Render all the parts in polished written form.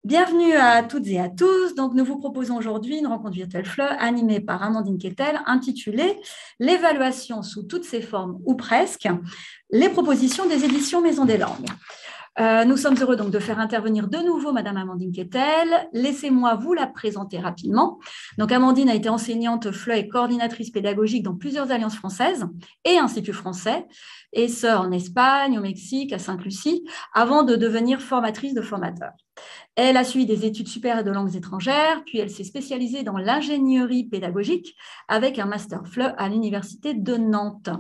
Bienvenue à toutes et à tous. Donc, nous vous proposons aujourd'hui une rencontre virtuelle FLE animée par Amandine Quetel intitulée «L'évaluation sous toutes ses formes ou presque, les propositions des éditions Maison des Langues». Nous sommes heureux donc de faire intervenir de nouveau Madame Amandine Quetel. Laissez-moi vous la présenter rapidement. Donc, Amandine a été enseignante FLE et coordinatrice pédagogique dans plusieurs alliances françaises et instituts français, et ce en Espagne, au Mexique, à Sainte-Lucie, avant de devenir formatrice de formateurs. Elle a suivi des études supérieures de langues étrangères, puis elle s'est spécialisée dans l'ingénierie pédagogique avec un master FLE à l'Université de Nantes.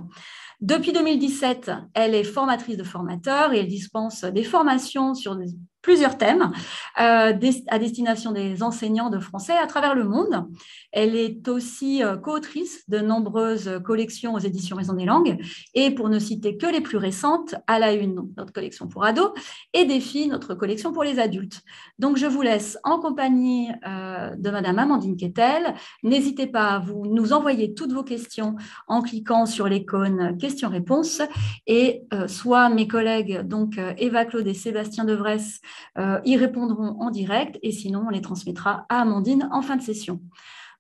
Depuis 2017, elle est formatrice de formateurs et elle dispense des formations sur plusieurs thèmes à destination des enseignants de français à travers le monde. Elle est aussi co-autrice de nombreuses collections aux éditions Maison des Langues et pour ne citer que les plus récentes, à la une, notre collection pour ados et Défi, notre collection pour les adultes. Donc, je vous laisse en compagnie de Madame Amandine Quetel. N'hésitez pas à nous envoyer toutes vos questions en cliquant sur l'icône questions-réponses et soit mes collègues, donc Eva Claude et Sébastien Devresse, y répondront en direct et sinon on les transmettra à Amandine en fin de session.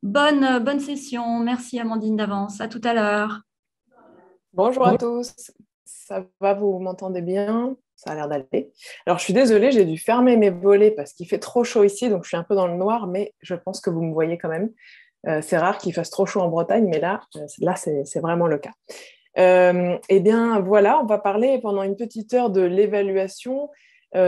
Bonne session. Merci Amandine d'avance. À tout à l'heure. Bonjour à tous, ça va, vous m'entendez bien? Ça a l'air d'aller. Alors, je suis désolée, j'ai dû fermer mes volets parce qu'il fait trop chaud ici, donc je suis un peu dans le noir, mais je pense que vous me voyez quand même. C'est rare qu'il fasse trop chaud en Bretagne, mais là c'est vraiment le cas. Eh bien, voilà, on va parler pendant une petite heure de l'évaluation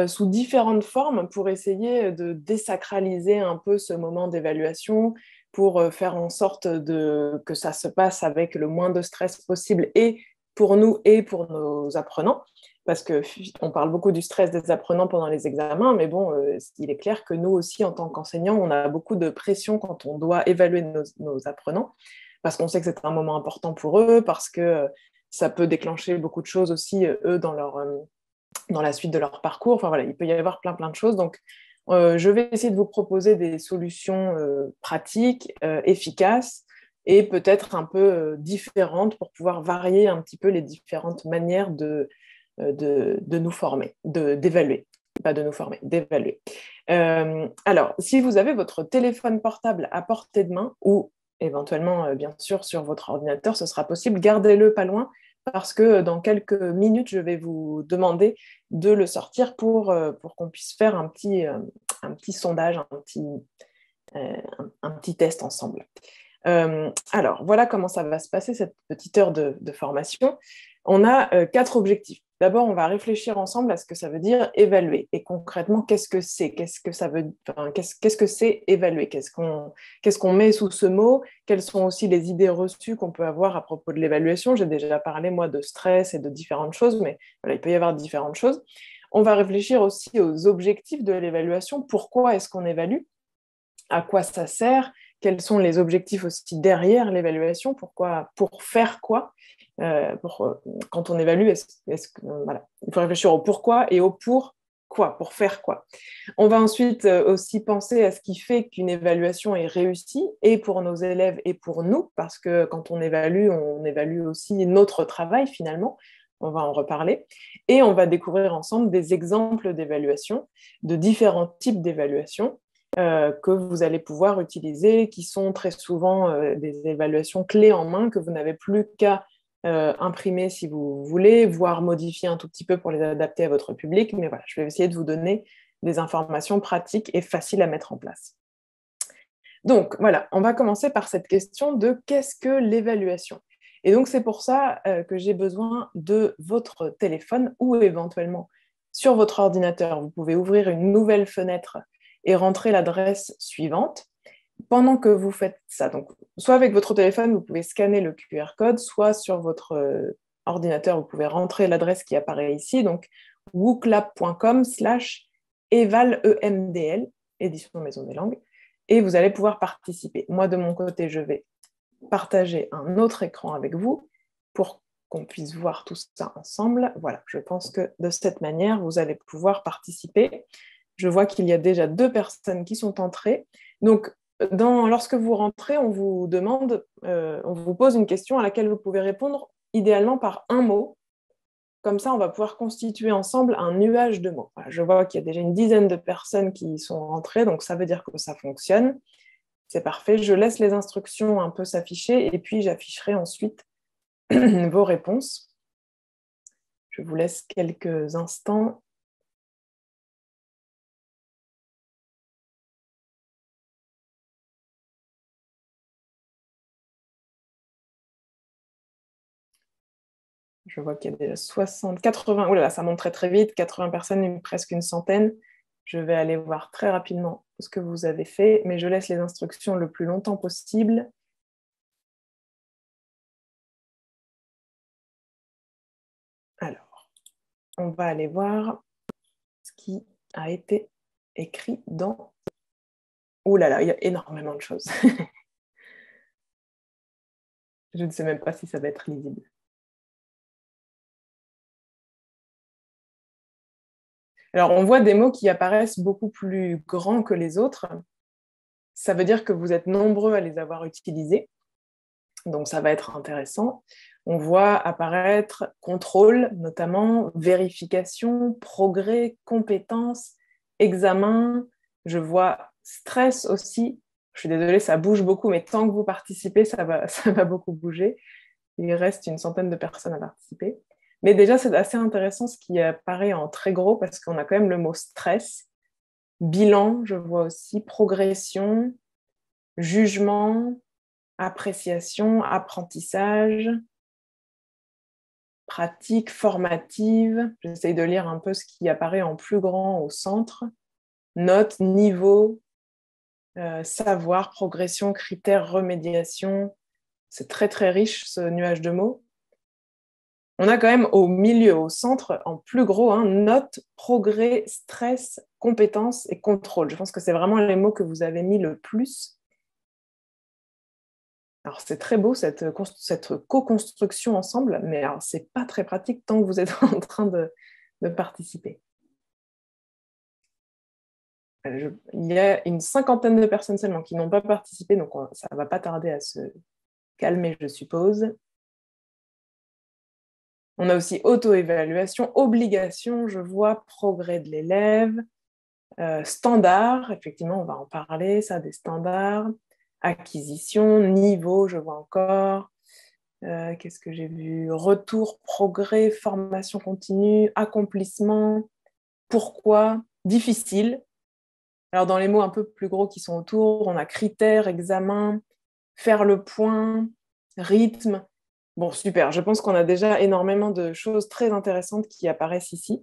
sous différentes formes pour essayer de désacraliser un peu ce moment d'évaluation, pour faire en sorte que ça se passe avec le moins de stress possible et pour nous et pour nos apprenants. Parce qu'on parle beaucoup du stress des apprenants pendant les examens, mais bon, il est clair que nous aussi, en tant qu'enseignants, on a beaucoup de pression quand on doit évaluer nos apprenants, parce qu'on sait que c'est un moment important pour eux, parce que ça peut déclencher beaucoup de choses aussi, eux, dans la suite de leur parcours. Enfin voilà, il peut y avoir plein de choses. Donc, je vais essayer de vous proposer des solutions pratiques, efficaces et peut-être un peu différentes pour pouvoir varier un petit peu les différentes manières de nous former, d'évaluer. Pas de nous former, d'évaluer. Alors, si vous avez votre téléphone portable à portée de main ou éventuellement, bien sûr, sur votre ordinateur, ce sera possible, gardez-le pas loin parce que dans quelques minutes, je vais vous demander de le sortir pour qu'on puisse faire un petit sondage, un petit test ensemble. Alors, voilà comment ça va se passer, cette petite heure de formation. On a 4 objectifs. D'abord, on va réfléchir ensemble à ce que ça veut dire évaluer. Et concrètement, qu'est-ce que c'est? Qu'est-ce que c'est évaluer? Qu'est-ce qu'on met sous ce mot? Quelles sont aussi les idées reçues qu'on peut avoir à propos de l'évaluation? J'ai déjà parlé, moi, de stress et de différentes choses, mais voilà, il peut y avoir différentes choses. On va réfléchir aussi aux objectifs de l'évaluation. Pourquoi est-ce qu'on évalue? À quoi ça sert? Quels sont les objectifs aussi derrière l'évaluation? Pourquoi? Pour faire quoi? Quand on évalue, voilà. Il faut réfléchir au pourquoi et au pourquoi, pour faire quoi. On va ensuite aussi penser à ce qui fait qu'une évaluation est réussie, et pour nos élèves et pour nous, parce que quand on évalue aussi notre travail finalement. On va en reparler. Et on va découvrir ensemble des exemples d'évaluation, de différents types d'évaluation, que vous allez pouvoir utiliser, qui sont très souvent des évaluations clés en main que vous n'avez plus qu'à imprimer si vous voulez, voire modifier un tout petit peu pour les adapter à votre public. Mais voilà, je vais essayer de vous donner des informations pratiques et faciles à mettre en place. Donc voilà, on va commencer par cette question de qu'est-ce que l'évaluation? Et donc c'est pour ça que j'ai besoin de votre téléphone ou éventuellement sur votre ordinateur. Vous pouvez ouvrir une nouvelle fenêtre et rentrer l'adresse suivante. Pendant que vous faites ça, donc soit avec votre téléphone, vous pouvez scanner le QR code, soit sur votre ordinateur, vous pouvez rentrer l'adresse qui apparaît ici, donc wooklab.com/eval, édition Maison des Langues, et vous allez pouvoir participer. Moi, de mon côté, je vais partager un autre écran avec vous pour qu'on puisse voir tout ça ensemble. Voilà, je pense que de cette manière, vous allez pouvoir participer. Je vois qu'il y a déjà 2 personnes qui sont entrées. Donc, lorsque vous rentrez, on vous demande, on vous pose une question à laquelle vous pouvez répondre idéalement par un mot, comme ça, on va pouvoir constituer ensemble un nuage de mots. Voilà, je vois qu'il y a déjà une dizaine de personnes qui sont rentrées, donc ça veut dire que ça fonctionne. C'est parfait. Je laisse les instructions un peu s'afficher et puis j'afficherai ensuite vos réponses. Je vous laisse quelques instants. Je vois qu'il y a déjà 60, 80, oh là là, ça monte très très vite, 80 personnes, presque une centaine. Je vais aller voir très rapidement ce que vous avez fait, mais je laisse les instructions le plus longtemps possible. Alors, on va aller voir ce qui a été écrit dans... Ouh là là, il y a énormément de choses. Je ne sais même pas si ça va être lisible. Alors, on voit des mots qui apparaissent beaucoup plus grands que les autres. Ça veut dire que vous êtes nombreux à les avoir utilisés. Donc, ça va être intéressant. On voit apparaître contrôle, notamment vérification, progrès, compétence, examen. Je vois stress aussi. Je suis désolée, ça bouge beaucoup, mais tant que vous participez, ça va beaucoup bouger. Il reste une centaine de personnes à participer. Mais déjà, c'est assez intéressant ce qui apparaît en très gros parce qu'on a quand même le mot stress, bilan, je vois aussi, progression, jugement, appréciation, apprentissage, pratique, formative. J'essaye de lire un peu ce qui apparaît en plus grand au centre. Notes, niveau, savoir, progression, critères, remédiation. C'est très très riche ce nuage de mots. On a quand même au milieu, au centre, en plus gros, notes, progrès, stress, compétences et contrôle. Je pense que c'est vraiment les mots que vous avez mis le plus. Alors, c'est très beau, cette co-construction ensemble, mais ce n'est pas très pratique tant que vous êtes en train de participer. Il y a une cinquantaine de personnes seulement qui n'ont pas participé, donc ça ne va pas tarder à se calmer, je suppose. On a aussi auto-évaluation, obligation, je vois, progrès de l'élève, standard, effectivement, on va en parler, ça, des standards, acquisition, niveau, je vois encore, qu'est-ce que j'ai vu, retour, progrès, formation continue, accomplissement, pourquoi, difficile. Alors, dans les mots un peu plus gros qui sont autour, on a critères, examen, faire le point, rythme. Bon, super. Je pense qu'on a déjà énormément de choses très intéressantes qui apparaissent ici.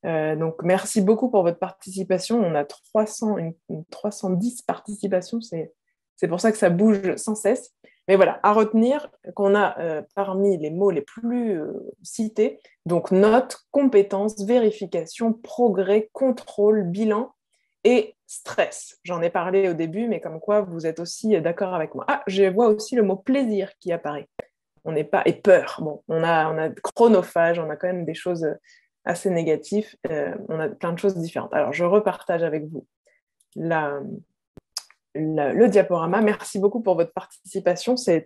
Donc, merci beaucoup pour votre participation. On a 310 participations. C'est pour ça que ça bouge sans cesse. Mais voilà, à retenir qu'on a parmi les mots les plus cités, donc notes, compétences, vérification, progrès, contrôle, bilan et stress. J'en ai parlé au début, mais comme quoi vous êtes aussi d'accord avec moi. Ah, je vois aussi le mot plaisir qui apparaît. On n'est pas... Et peur. Bon, on a chronophage, on a quand même des choses assez négatives. On a plein de choses différentes. Alors, je repartage avec vous le diaporama. Merci beaucoup pour votre participation. C'est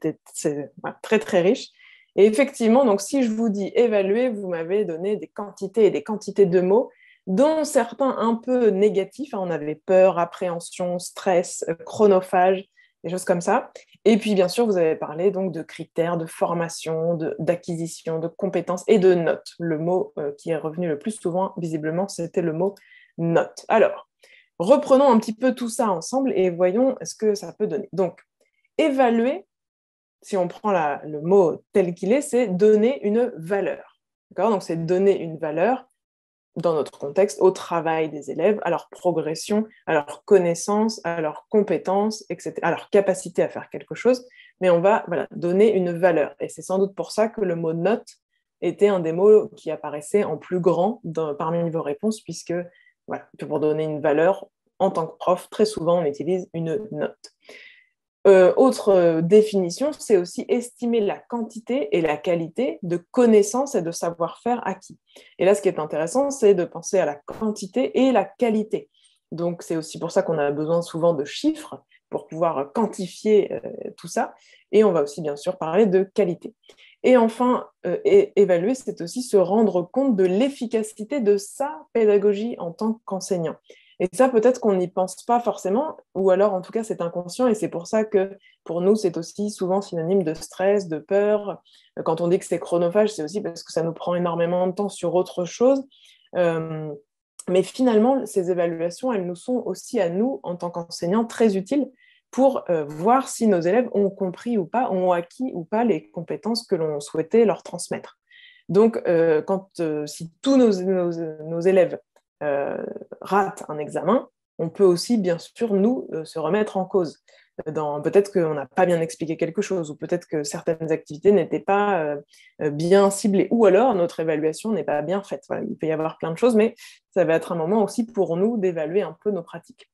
très, très riche. Et effectivement, donc, si je vous dis évaluer, vous m'avez donné des quantités et des quantités de mots, dont certains un peu négatifs. On avait peur, appréhension, stress, chronophage, des choses comme ça. Et puis, bien sûr, vous avez parlé donc de critères, de formation, d'acquisition, de compétences et de notes. Le mot qui est revenu le plus souvent, visiblement, c'était le mot note. Alors, reprenons un petit peu tout ça ensemble et voyons ce que ça peut donner. Donc, évaluer, si on prend le mot tel qu'il est, c'est donner une valeur. D'accord ? Donc, c'est donner une valeur dans notre contexte, au travail des élèves, à leur progression, à leur connaissance, à leurs compétences, etc., à leur capacité à faire quelque chose, mais on va donner une valeur. Et c'est sans doute pour ça que le mot note était un des mots qui apparaissait en plus grand parmi vos réponses, puisque pour donner une valeur, en tant que prof, très souvent on utilise une note. Autre définition, c'est aussi estimer la quantité et la qualité de connaissances et de savoir-faire acquis. Et là, ce qui est intéressant, c'est de penser à la quantité et la qualité. Donc, c'est aussi pour ça qu'on a besoin souvent de chiffres pour pouvoir quantifier tout ça. Et on va aussi, bien sûr, parler de qualité. Et enfin, évaluer, c'est aussi se rendre compte de l'efficacité de sa pédagogie en tant qu'enseignant. Et ça, peut-être qu'on n'y pense pas forcément, ou alors en tout cas c'est inconscient, et c'est pour ça que pour nous, c'est aussi souvent synonyme de stress, de peur. Quand on dit que c'est chronophage, c'est aussi parce que ça nous prend énormément de temps sur autre chose. Mais finalement, ces évaluations, elles nous sont aussi à nous, en tant qu'enseignants, très utiles pour voir si nos élèves ont compris ou pas, ont acquis ou pas les compétences que l'on souhaitait leur transmettre. Donc, si tous nos élèves ratent un examen, on peut aussi, bien sûr, nous, se remettre en cause. Peut-être qu'on n'a pas bien expliqué quelque chose, ou peut-être que certaines activités n'étaient pas bien ciblées, ou alors notre évaluation n'est pas bien faite. Voilà, il peut y avoir plein de choses, mais ça va être un moment aussi pour nous d'évaluer un peu nos pratiques.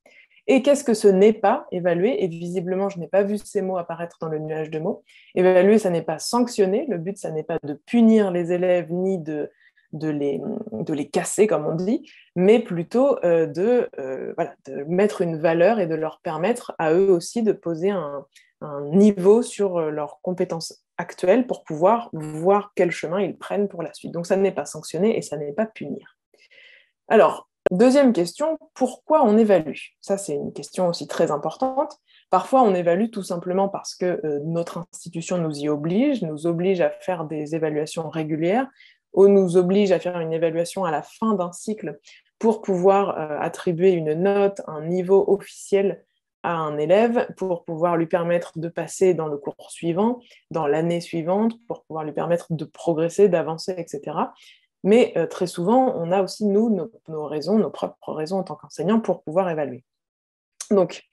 Et qu'est-ce que ce n'est pas évaluer? Et visiblement, je n'ai pas vu ces mots apparaître dans le nuage de mots. Évaluer, ça n'est pas sanctionner. Le but, ça n'est pas de punir les élèves ni de les casser, comme on dit, mais plutôt de mettre une valeur et de leur permettre à eux aussi de poser un niveau sur leurs compétences actuelles pour pouvoir voir quel chemin ils prennent pour la suite. Donc, ça n'est pas sanctionner et ça n'est pas punir. Alors, deuxième question, pourquoi on évalue? Ça, c'est une question aussi très importante. Parfois, on évalue tout simplement parce que notre institution nous y oblige, nous oblige à faire des évaluations régulières, ou nous oblige à faire une évaluation à la fin d'un cycle pour pouvoir attribuer une note, un niveau officiel à un élève, pour pouvoir lui permettre de passer dans le cours suivant, dans l'année suivante, pour pouvoir lui permettre de progresser, d'avancer, etc. Mais très souvent, on a aussi, nous, nos raisons, nos propres raisons en tant qu'enseignants pour pouvoir évaluer. Donc,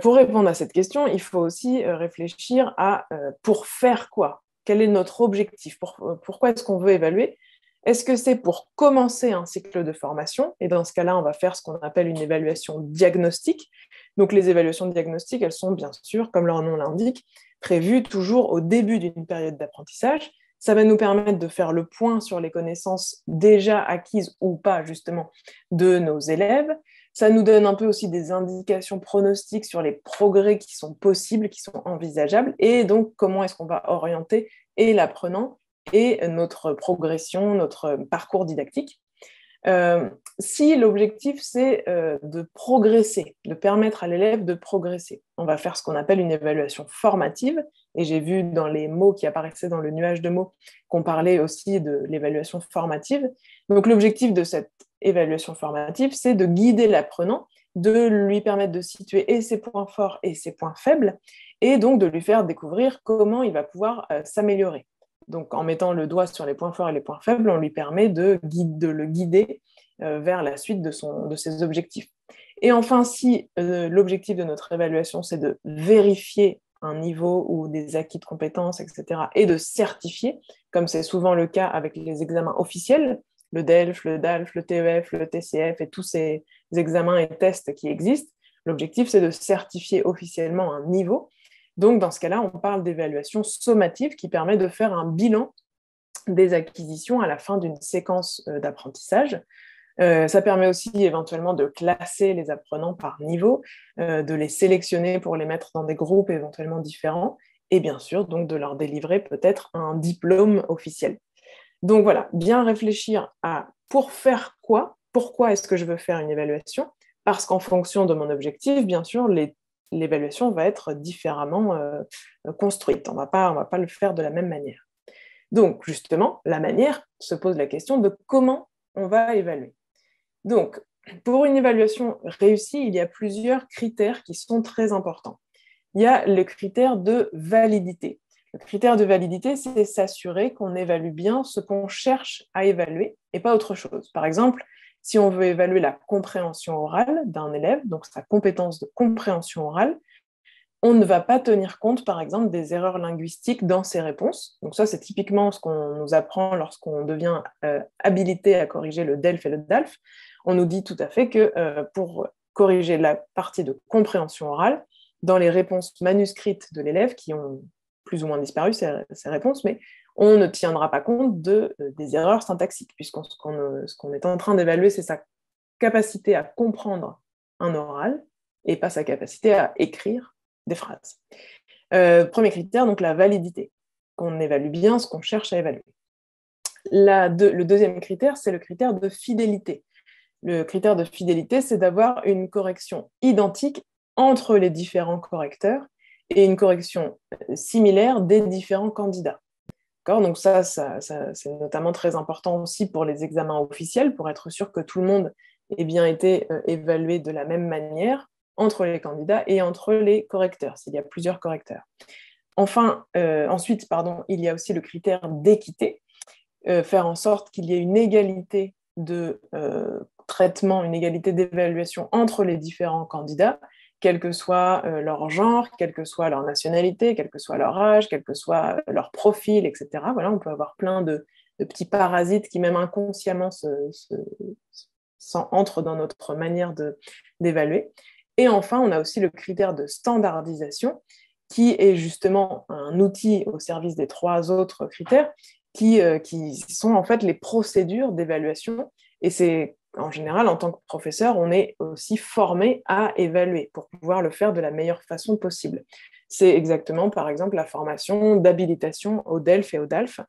pour répondre à cette question, il faut aussi réfléchir à pour faire quoi? Quel est notre objectif? Pourquoi est-ce qu'on veut évaluer? Est-ce que c'est pour commencer un cycle de formation? Et dans ce cas-là, on va faire ce qu'on appelle une évaluation diagnostique. Donc, les évaluations diagnostiques, elles sont bien sûr, comme leur nom l'indique, prévues toujours au début d'une période d'apprentissage. Ça va nous permettre de faire le point sur les connaissances déjà acquises ou pas, justement, de nos élèves. Ça nous donne un peu aussi des indications pronostiques sur les progrès qui sont possibles, qui sont envisageables, et donc comment est-ce qu'on va orienter et l'apprenant et notre progression, notre parcours didactique. Si l'objectif, c'est de progresser, de permettre à l'élève de progresser, on va faire ce qu'on appelle une évaluation formative, et j'ai vu dans les mots qui apparaissaient dans le nuage de mots qu'on parlait aussi de l'évaluation formative. Donc l'objectif de cette évaluation formative, c'est de guider l'apprenant, de lui permettre de situer et ses points forts et ses points faibles, et donc de lui faire découvrir comment il va pouvoir s'améliorer. Donc, en mettant le doigt sur les points forts et les points faibles, on lui permet de le guider vers la suite de ses objectifs. Et enfin, si l'objectif de notre évaluation, c'est de vérifier un niveau ou des acquis de compétences, etc., et de certifier, comme c'est souvent le cas avec les examens officiels, le DELF, le DALF, le TEF, le TCF et tous ces examens et tests qui existent, l'objectif, c'est de certifier officiellement un niveau. Donc, dans ce cas-là, on parle d'évaluation sommative qui permet de faire un bilan des acquisitions à la fin d'une séquence d'apprentissage. Ça permet aussi éventuellement de classer les apprenants par niveau, de les sélectionner pour les mettre dans des groupes éventuellement différents, et bien sûr, donc de leur délivrer peut-être un diplôme officiel. Donc voilà, bien réfléchir à pour faire quoi, pourquoi est-ce que je veux faire une évaluation, parce qu'en fonction de mon objectif, bien sûr, l'évaluation va être différemment construite. On va pas le faire de la même manière. Donc, justement, la manière se pose la question de comment on va évaluer. Donc, pour une évaluation réussie, il y a plusieurs critères qui sont très importants. Il y a le critère de validité. Le critère de validité, c'est s'assurer qu'on évalue bien ce qu'on cherche à évaluer et pas autre chose. Par exemple, si on veut évaluer la compréhension orale d'un élève, donc sa compétence de compréhension orale, on ne va pas tenir compte, par exemple, des erreurs linguistiques dans ses réponses. Donc ça, c'est typiquement ce qu'on nous apprend lorsqu'on devient habilité à corriger le DELF et le DALF. On nous dit tout à fait que pour corriger la partie de compréhension orale, dans les réponses manuscrites de l'élève, qui ont plus ou moins disparu, ces réponses, mais on ne tiendra pas compte des erreurs syntaxiques, puisque ce qu'on est en train d'évaluer, c'est sa capacité à comprendre un oral et pas sa capacité à écrire des phrases. Premier critère, donc la validité. qu'on évalue bien ce qu'on cherche à évaluer. Le deuxième critère, c'est le critère de fidélité. Le critère de fidélité, c'est d'avoir une correction identique entre les différents correcteurs et une correction similaire des différents candidats. Donc ça, c'est notamment très important aussi pour les examens officiels, pour être sûr que tout le monde ait bien été évalué de la même manière entre les candidats et entre les correcteurs, s'il y a plusieurs correcteurs. Ensuite, il y a aussi le critère d'équité, faire en sorte qu'il y ait une égalité de traitement, une égalité d'évaluation entre les différents candidats, quel que soit leur genre, quelle que soit leur nationalité, quel que soit leur âge, quel que soit leur profil, etc. Voilà, on peut avoir plein de petits parasites qui, même inconsciemment, entrent dans notre manière d'évaluer. Et enfin, on a aussi le critère de standardisation, qui est justement un outil au service des 3 autres critères, qui sont en fait les procédures d'évaluation. Et c'est en général, en tant que professeur, on est aussi formé à évaluer pour pouvoir le faire de la meilleure façon possible. C'est exactement, par exemple, la formation d'habilitation au DELF et au DALF.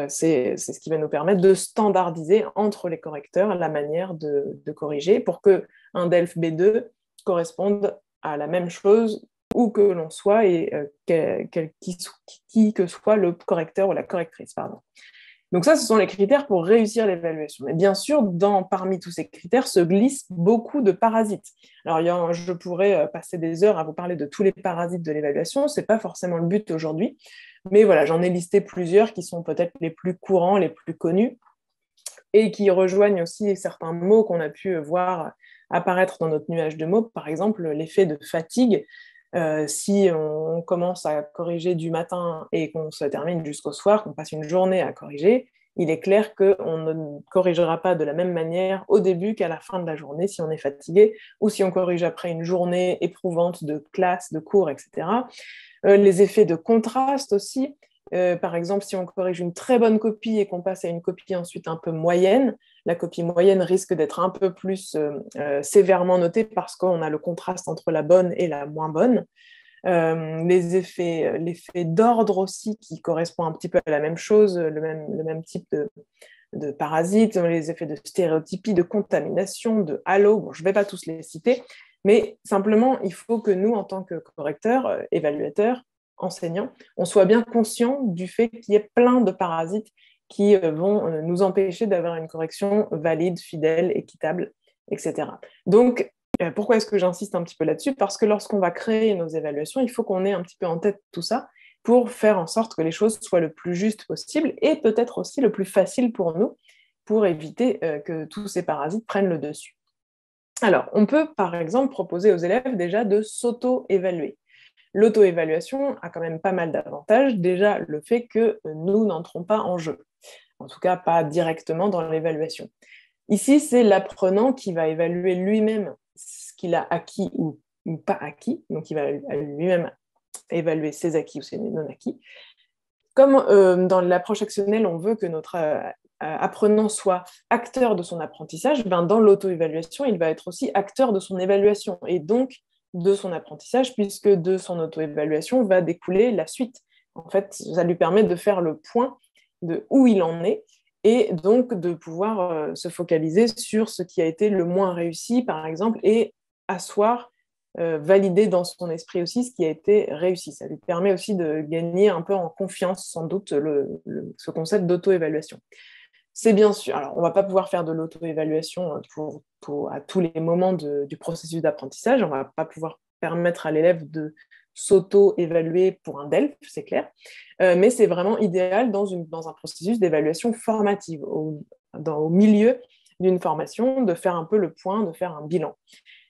C'est ce qui va nous permettre de standardiser entre les correcteurs la manière de corriger pour qu'un DELF B2 corresponde à la même chose où que l'on soit et qui que soit le correcteur ou la correctrice. Donc ça, ce sont les critères pour réussir l'évaluation. Mais bien sûr, parmi tous ces critères se glissent beaucoup de parasites. Alors, je pourrais passer des heures à vous parler de tous les parasites de l'évaluation. Ce n'est pas forcément le but aujourd'hui. Mais voilà, j'en ai listé plusieurs qui sont peut-être les plus courants, les plus connus, et qui rejoignent aussi certains mots qu'on a pu voir apparaître dans notre nuage de mots. Par exemple, l'effet de fatigue. Si on commence à corriger du matin et qu'on se termine jusqu'au soir, qu'on passe une journée à corriger, il est clair qu'on ne corrigera pas de la même manière au début qu'à la fin de la journée si on est fatigué ou si on corrige après une journée éprouvante de classe, de cours, etc. Les effets de contraste aussi. Par exemple, si on corrige une très bonne copie et qu'on passe à une copie ensuite un peu moyenne, la copie moyenne risque d'être un peu plus sévèrement notée parce qu'on a le contraste entre la bonne et la moins bonne. L'effet d'ordre aussi, qui correspond un petit peu à la même chose, le même type de parasites, les effets de stéréotypie, de contamination, de halo. Bon, je ne vais pas tous les citer, mais simplement, il faut que nous, en tant que correcteurs, évaluateurs, enseignants, on soit bien conscient du fait qu'il y ait plein de parasites qui vont nous empêcher d'avoir une correction valide, fidèle, équitable, etc. Donc, pourquoi est-ce que j'insiste un petit peu là-dessus? Parce que lorsqu'on va créer nos évaluations, il faut qu'on ait un petit peu en tête tout ça pour faire en sorte que les choses soient le plus justes possible et peut-être aussi le plus facile pour nous, pour éviter que tous ces parasites prennent le dessus. Alors, on peut par exemple proposer aux élèves déjà de s'auto-évaluer. L'auto-évaluation a quand même pas mal d'avantages. Déjà, le fait que nous n'entrons pas en jeu, en tout cas pas directement dans l'évaluation. Ici, c'est l'apprenant qui va évaluer lui-même ce qu'il a acquis ou pas acquis, donc il va lui-même évaluer ses acquis ou ses non-acquis. Comme dans l'approche actionnelle, on veut que notre apprenant soit acteur de son apprentissage, dans l'auto-évaluation, il va être aussi acteur de son évaluation et donc de son apprentissage, puisque de son auto-évaluation va découler la suite. En fait, ça lui permet de faire le point de où il en est et donc de pouvoir se focaliser sur ce qui a été le moins réussi, par exemple, et asseoir, valider dans son esprit aussi ce qui a été réussi. Ça lui permet aussi de gagner un peu en confiance, sans doute, ce concept d'auto-évaluation. C'est bien sûr, alors on ne va pas pouvoir faire de l'auto-évaluation à tous les moments du processus d'apprentissage, on ne va pas pouvoir permettre à l'élève de s'auto-évaluer pour un DELF, c'est clair, mais c'est vraiment idéal dans un processus d'évaluation formative, au milieu d'une formation, de faire un peu le point, de faire un bilan.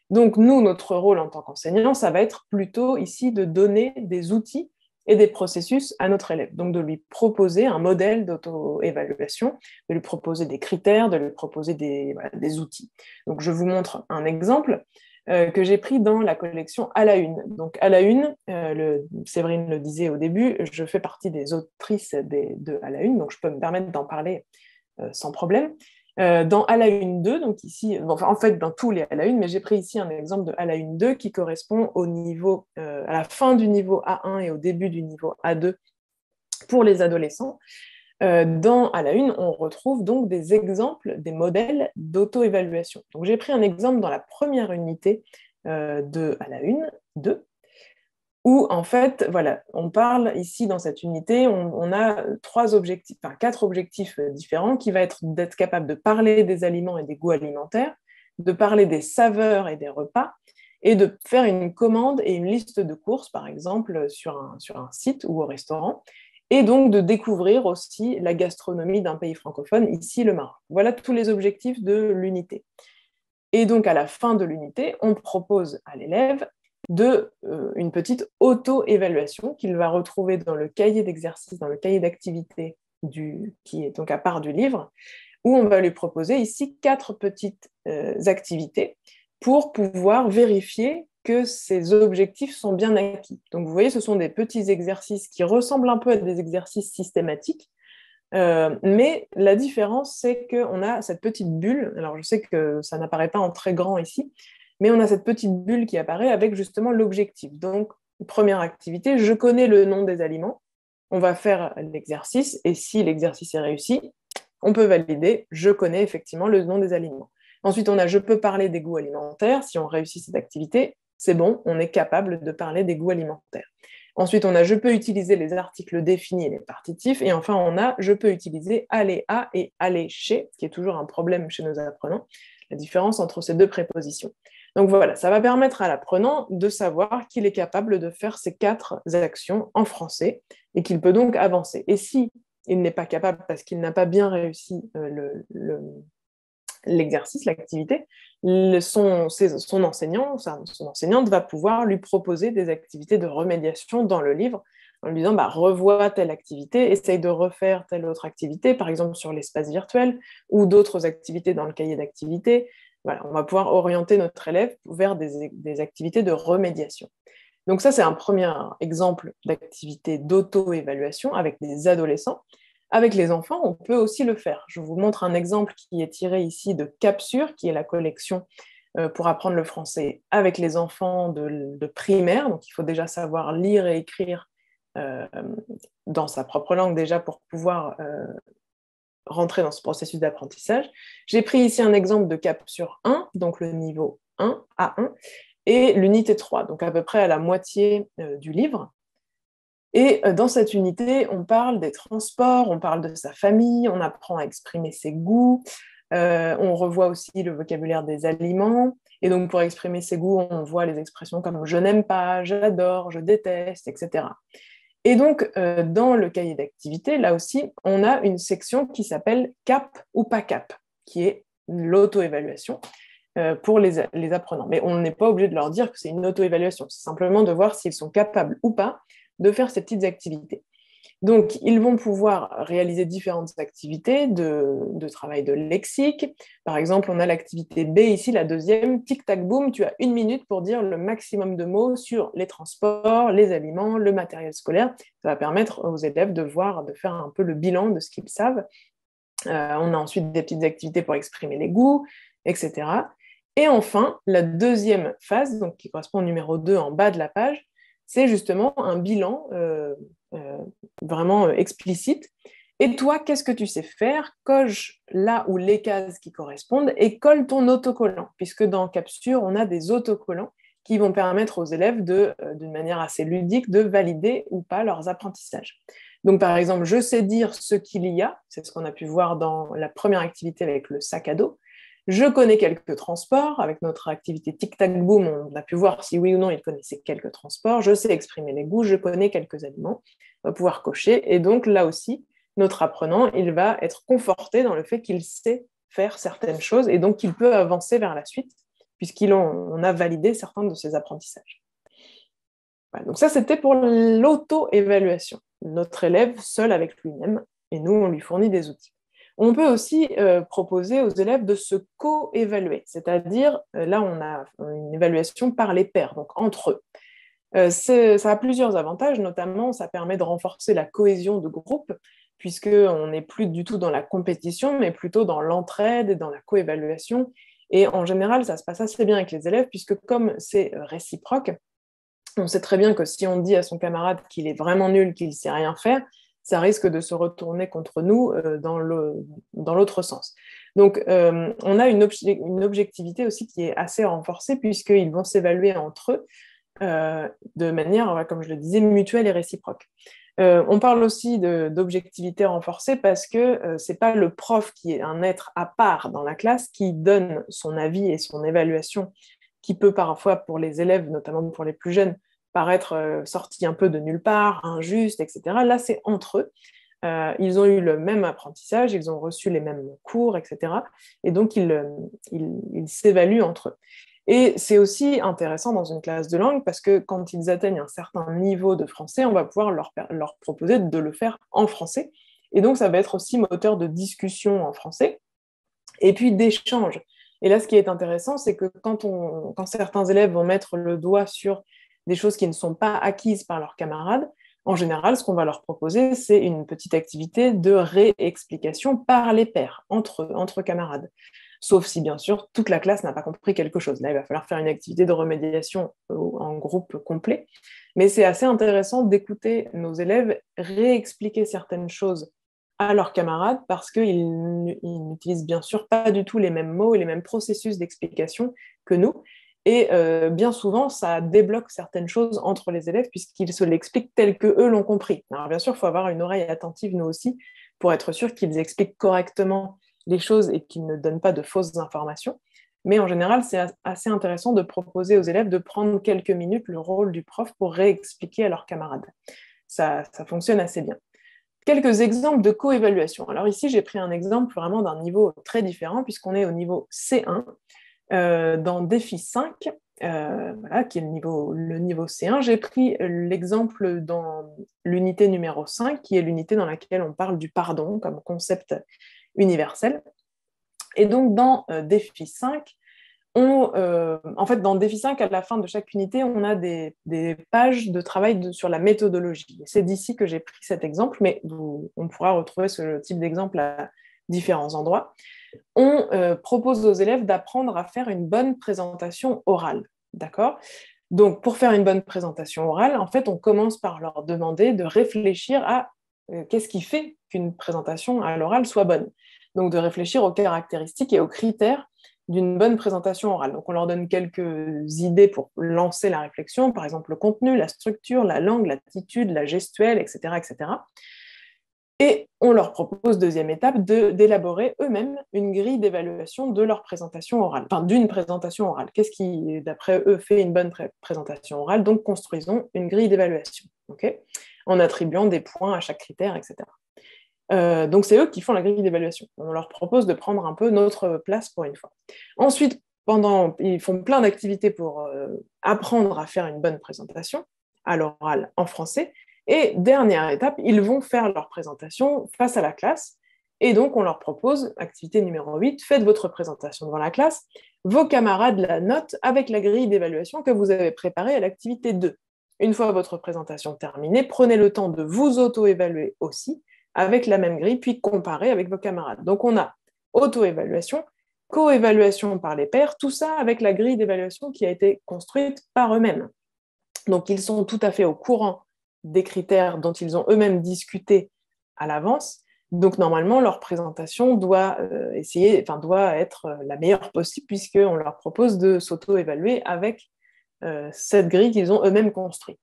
Donc nous, notre rôle en tant qu'enseignant, ça va être plutôt ici de donner des outils et des processus à notre élève. Donc de lui proposer un modèle d'auto-évaluation, de lui proposer des critères, de lui proposer des outils. Donc je vous montre un exemple que j'ai pris dans la collection À la Une. Donc À la Une, Séverine le disait au début, je fais partie des autrices de À la Une, donc je peux me permettre d'en parler sans problème. Dans À la Une 2, donc ici, en fait dans tous les À la Une, mais j'ai pris ici un exemple de À la Une 2 qui correspond au niveau, à la fin du niveau A1 et au début du niveau A2 Pour les adolescents, à la une, on retrouve donc des exemples, des modèles d'auto-évaluation. Donc j'ai pris un exemple dans la première unité à la une, 2, où en fait, voilà, on parle ici dans cette unité, on a quatre objectifs différents qui va être d'être capable de parler des aliments et des goûts alimentaires, de parler des saveurs et des repas, et de faire une commande et une liste de courses, par exemple, sur un site ou au restaurant, et donc de découvrir aussi la gastronomie d'un pays francophone, ici le Maroc. Voilà tous les objectifs de l'unité. Et donc à la fin de l'unité, on propose à l'élève une petite auto-évaluation qu'il va retrouver dans le cahier d'exercice, dans le cahier d'activité qui est donc à part du livre, où on va lui proposer ici 4 petites activités pour pouvoir vérifier que ces objectifs sont bien acquis. Donc vous voyez, ce sont des petits exercices qui ressemblent un peu à des exercices systématiques, mais la différence, c'est qu'on a cette petite bulle. Alors je sais que ça n'apparaît pas en très grand ici, mais on a cette petite bulle qui apparaît avec justement l'objectif. Donc, première activité, je connais le nom des aliments, on va faire l'exercice, et si l'exercice est réussi, on peut valider, je connais effectivement le nom des aliments. Ensuite, on a je peux parler des goûts alimentaires, si on réussit cette activité, c'est bon, on est capable de parler des goûts alimentaires. Ensuite, on a je peux utiliser les articles définis et les partitifs, et enfin, on a je peux utiliser aller à et aller chez, ce qui est toujours un problème chez nos apprenants, la différence entre ces deux prépositions. Donc voilà, ça va permettre à l'apprenant de savoir qu'il est capable de faire ces 4 actions en français et qu'il peut donc avancer. Et si il n'est pas capable parce qu'il n'a pas bien réussi l'exercice, l'activité, son enseignant, son enseignante va pouvoir lui proposer des activités de remédiation dans le livre en lui disant revois telle activité, essaye de refaire telle autre activité, par exemple sur l'espace virtuel ou d'autres activités dans le cahier d'activité. Voilà, on va pouvoir orienter notre élève vers des activités de remédiation. Donc ça, c'est un premier exemple d'activité d'auto-évaluation avec des adolescents. Avec les enfants, on peut aussi le faire. Je vous montre un exemple qui est tiré ici de Capsure, qui est la collection pour apprendre le français avec les enfants de primaire. Donc il faut déjà savoir lire et écrire dans sa propre langue déjà pour pouvoir rentrer dans ce processus d'apprentissage. J'ai pris ici un exemple de Capsure 1, donc le niveau 1, A1, et l'unité 3, donc à peu près à la moitié du livre. Et dans cette unité, on parle des transports, on parle de sa famille, on apprend à exprimer ses goûts, on revoit aussi le vocabulaire des aliments. Et donc pour exprimer ses goûts, on voit les expressions comme je n'aime pas, j'adore, je déteste, etc. Et donc, dans le cahier d'activité, là aussi, on a une section qui s'appelle CAP ou pas CAP, qui est l'auto-évaluation pour les apprenants. Mais on n'est pas obligé de leur dire que c'est une auto-évaluation, c'est simplement de voir s'ils sont capables ou pas de faire ces petites activités. Donc, ils vont pouvoir réaliser différentes activités de travail de lexique. Par exemple, on a l'activité B ici, la deuxième, tic-tac-boom, tu as 1 minute pour dire le maximum de mots sur les transports, les aliments, le matériel scolaire. Ça va permettre aux élèves de faire un peu le bilan de ce qu'ils savent. On a ensuite des petites activités pour exprimer les goûts, etc. Et enfin, la deuxième phase, donc qui correspond au numéro 2 en bas de la page, c'est justement un bilan vraiment explicite. Et toi, qu'est-ce que tu sais faire? Coche là où les cases qui correspondent et colle ton autocollant, puisque dans Capsure, on a des autocollants qui vont permettre aux élèves d'une manière assez ludique de valider ou pas leurs apprentissages. Donc par exemple, je sais dire ce qu'il y a, c'est ce qu'on a pu voir dans la première activité avec le sac à dos. Je connais quelques transports. Avec notre activité tic-tac-boom, on a pu voir si oui ou non il connaissait quelques transports. Je sais exprimer les goûts, je connais quelques aliments. On va pouvoir cocher. Et donc là aussi, notre apprenant, il va être conforté dans le fait qu'il sait faire certaines choses et donc qu'il peut avancer vers la suite puisqu'on a validé certains de ses apprentissages. Voilà, donc ça, c'était pour l'auto-évaluation. Notre élève seul avec lui-même et nous, on lui fournit des outils. On peut aussi proposer aux élèves de se co-évaluer, c'est-à-dire, là, on a une évaluation par les pairs, donc entre eux. Ça a plusieurs avantages, notamment, ça permet de renforcer la cohésion de groupe, puisqu'on n'est plus du tout dans la compétition, mais plutôt dans l'entraide et dans la co-évaluation. Et en général, ça se passe assez bien avec les élèves, puisque comme c'est réciproque, on sait très bien que si on dit à son camarade qu'il est vraiment nul, qu'il ne sait rien faire, ça risque de se retourner contre nous dans l'autre sens. Donc, on a une objectivité aussi qui est assez renforcée puisqu'ils vont s'évaluer entre eux de manière, comme je le disais, mutuelle et réciproque. On parle aussi d'objectivité renforcée parce que ce n'est pas le prof qui est un être à part dans la classe qui donne son avis et son évaluation, qui peut parfois, pour les élèves, notamment pour les plus jeunes, paraître sorti un peu de nulle part, injuste, etc. Là, c'est entre eux. Ils ont eu le même apprentissage, ils ont reçu les mêmes cours, etc. Et donc, ils s'évaluent entre eux. Et c'est aussi intéressant dans une classe de langue parce que quand ils atteignent un certain niveau de français, on va pouvoir leur proposer de le faire en français. Et donc, ça va être aussi moteur de discussion en français et puis d'échange. Et là, ce qui est intéressant, c'est que quand certains élèves vont mettre le doigt sur des choses qui ne sont pas acquises par leurs camarades, en général, ce qu'on va leur proposer, c'est une petite activité de réexplication par les pairs, entre camarades. Sauf si, bien sûr, toute la classe n'a pas compris quelque chose. Là, il va falloir faire une activité de remédiation en groupe complet. Mais c'est assez intéressant d'écouter nos élèves réexpliquer certaines choses à leurs camarades parce qu'ils n'utilisent bien sûr pas du tout les mêmes mots et les mêmes processus d'explication que nous. Et bien souvent, ça débloque certaines choses entre les élèves puisqu'ils se l'expliquent tel qu'eux l'ont compris. Alors bien sûr, il faut avoir une oreille attentive, nous aussi, pour être sûr qu'ils expliquent correctement les choses et qu'ils ne donnent pas de fausses informations. Mais en général, c'est assez intéressant de proposer aux élèves de prendre quelques minutes le rôle du prof pour réexpliquer à leurs camarades. Ça fonctionne assez bien. Quelques exemples de coévaluation. Alors ici, j'ai pris un exemple vraiment d'un niveau très différent puisqu'on est au niveau C1. Dans défi 5, voilà, qui est le niveau C1, j'ai pris l'exemple dans l'unité numéro 5, qui est l'unité dans laquelle on parle du pardon comme concept universel. Et donc, dans défi 5, en fait, dans défi 5, à la fin de chaque unité, on a des pages de travail sur la méthodologie. C'est d'ici que j'ai pris cet exemple, mais on pourra retrouver ce type d'exemple à différents endroits. On propose aux élèves d'apprendre à faire une bonne présentation orale. D'accord ? Donc, pour faire une bonne présentation orale, en fait, on commence par leur demander de réfléchir à qu'est-ce qui fait qu'une présentation à l'oral soit bonne. Donc, de réfléchir aux caractéristiques et aux critères d'une bonne présentation orale. Donc, on leur donne quelques idées pour lancer la réflexion, par exemple le contenu, la structure, la langue, l'attitude, la gestuelle, etc., etc. Et on leur propose, deuxième étape, d'élaborer eux-mêmes une grille d'évaluation de leur présentation orale, enfin d'une présentation orale. Qu'est-ce qui, d'après eux, fait une bonne présentation orale? Donc, construisons une grille d'évaluation, okay, en attribuant des points à chaque critère, etc. Donc, c'est eux qui font la grille d'évaluation. On leur propose de prendre un peu notre place pour une fois. Ensuite, ils font plein d'activités pour apprendre à faire une bonne présentation à l'oral en français. Et dernière étape, ils vont faire leur présentation face à la classe. Et donc, on leur propose, activité numéro 8, faites votre présentation devant la classe. Vos camarades la notent avec la grille d'évaluation que vous avez préparée à l'activité 2. Une fois votre présentation terminée, prenez le temps de vous auto-évaluer aussi avec la même grille, puis comparer avec vos camarades. Donc, on a auto-évaluation, co-évaluation par les pairs, tout ça avec la grille d'évaluation qui a été construite par eux-mêmes. Donc, ils sont tout à fait au courant des critères dont ils ont eux-mêmes discuté à l'avance. Donc, normalement, leur présentation doit être la meilleure possible puisqu'on leur propose de s'auto-évaluer avec cette grille qu'ils ont eux-mêmes construite.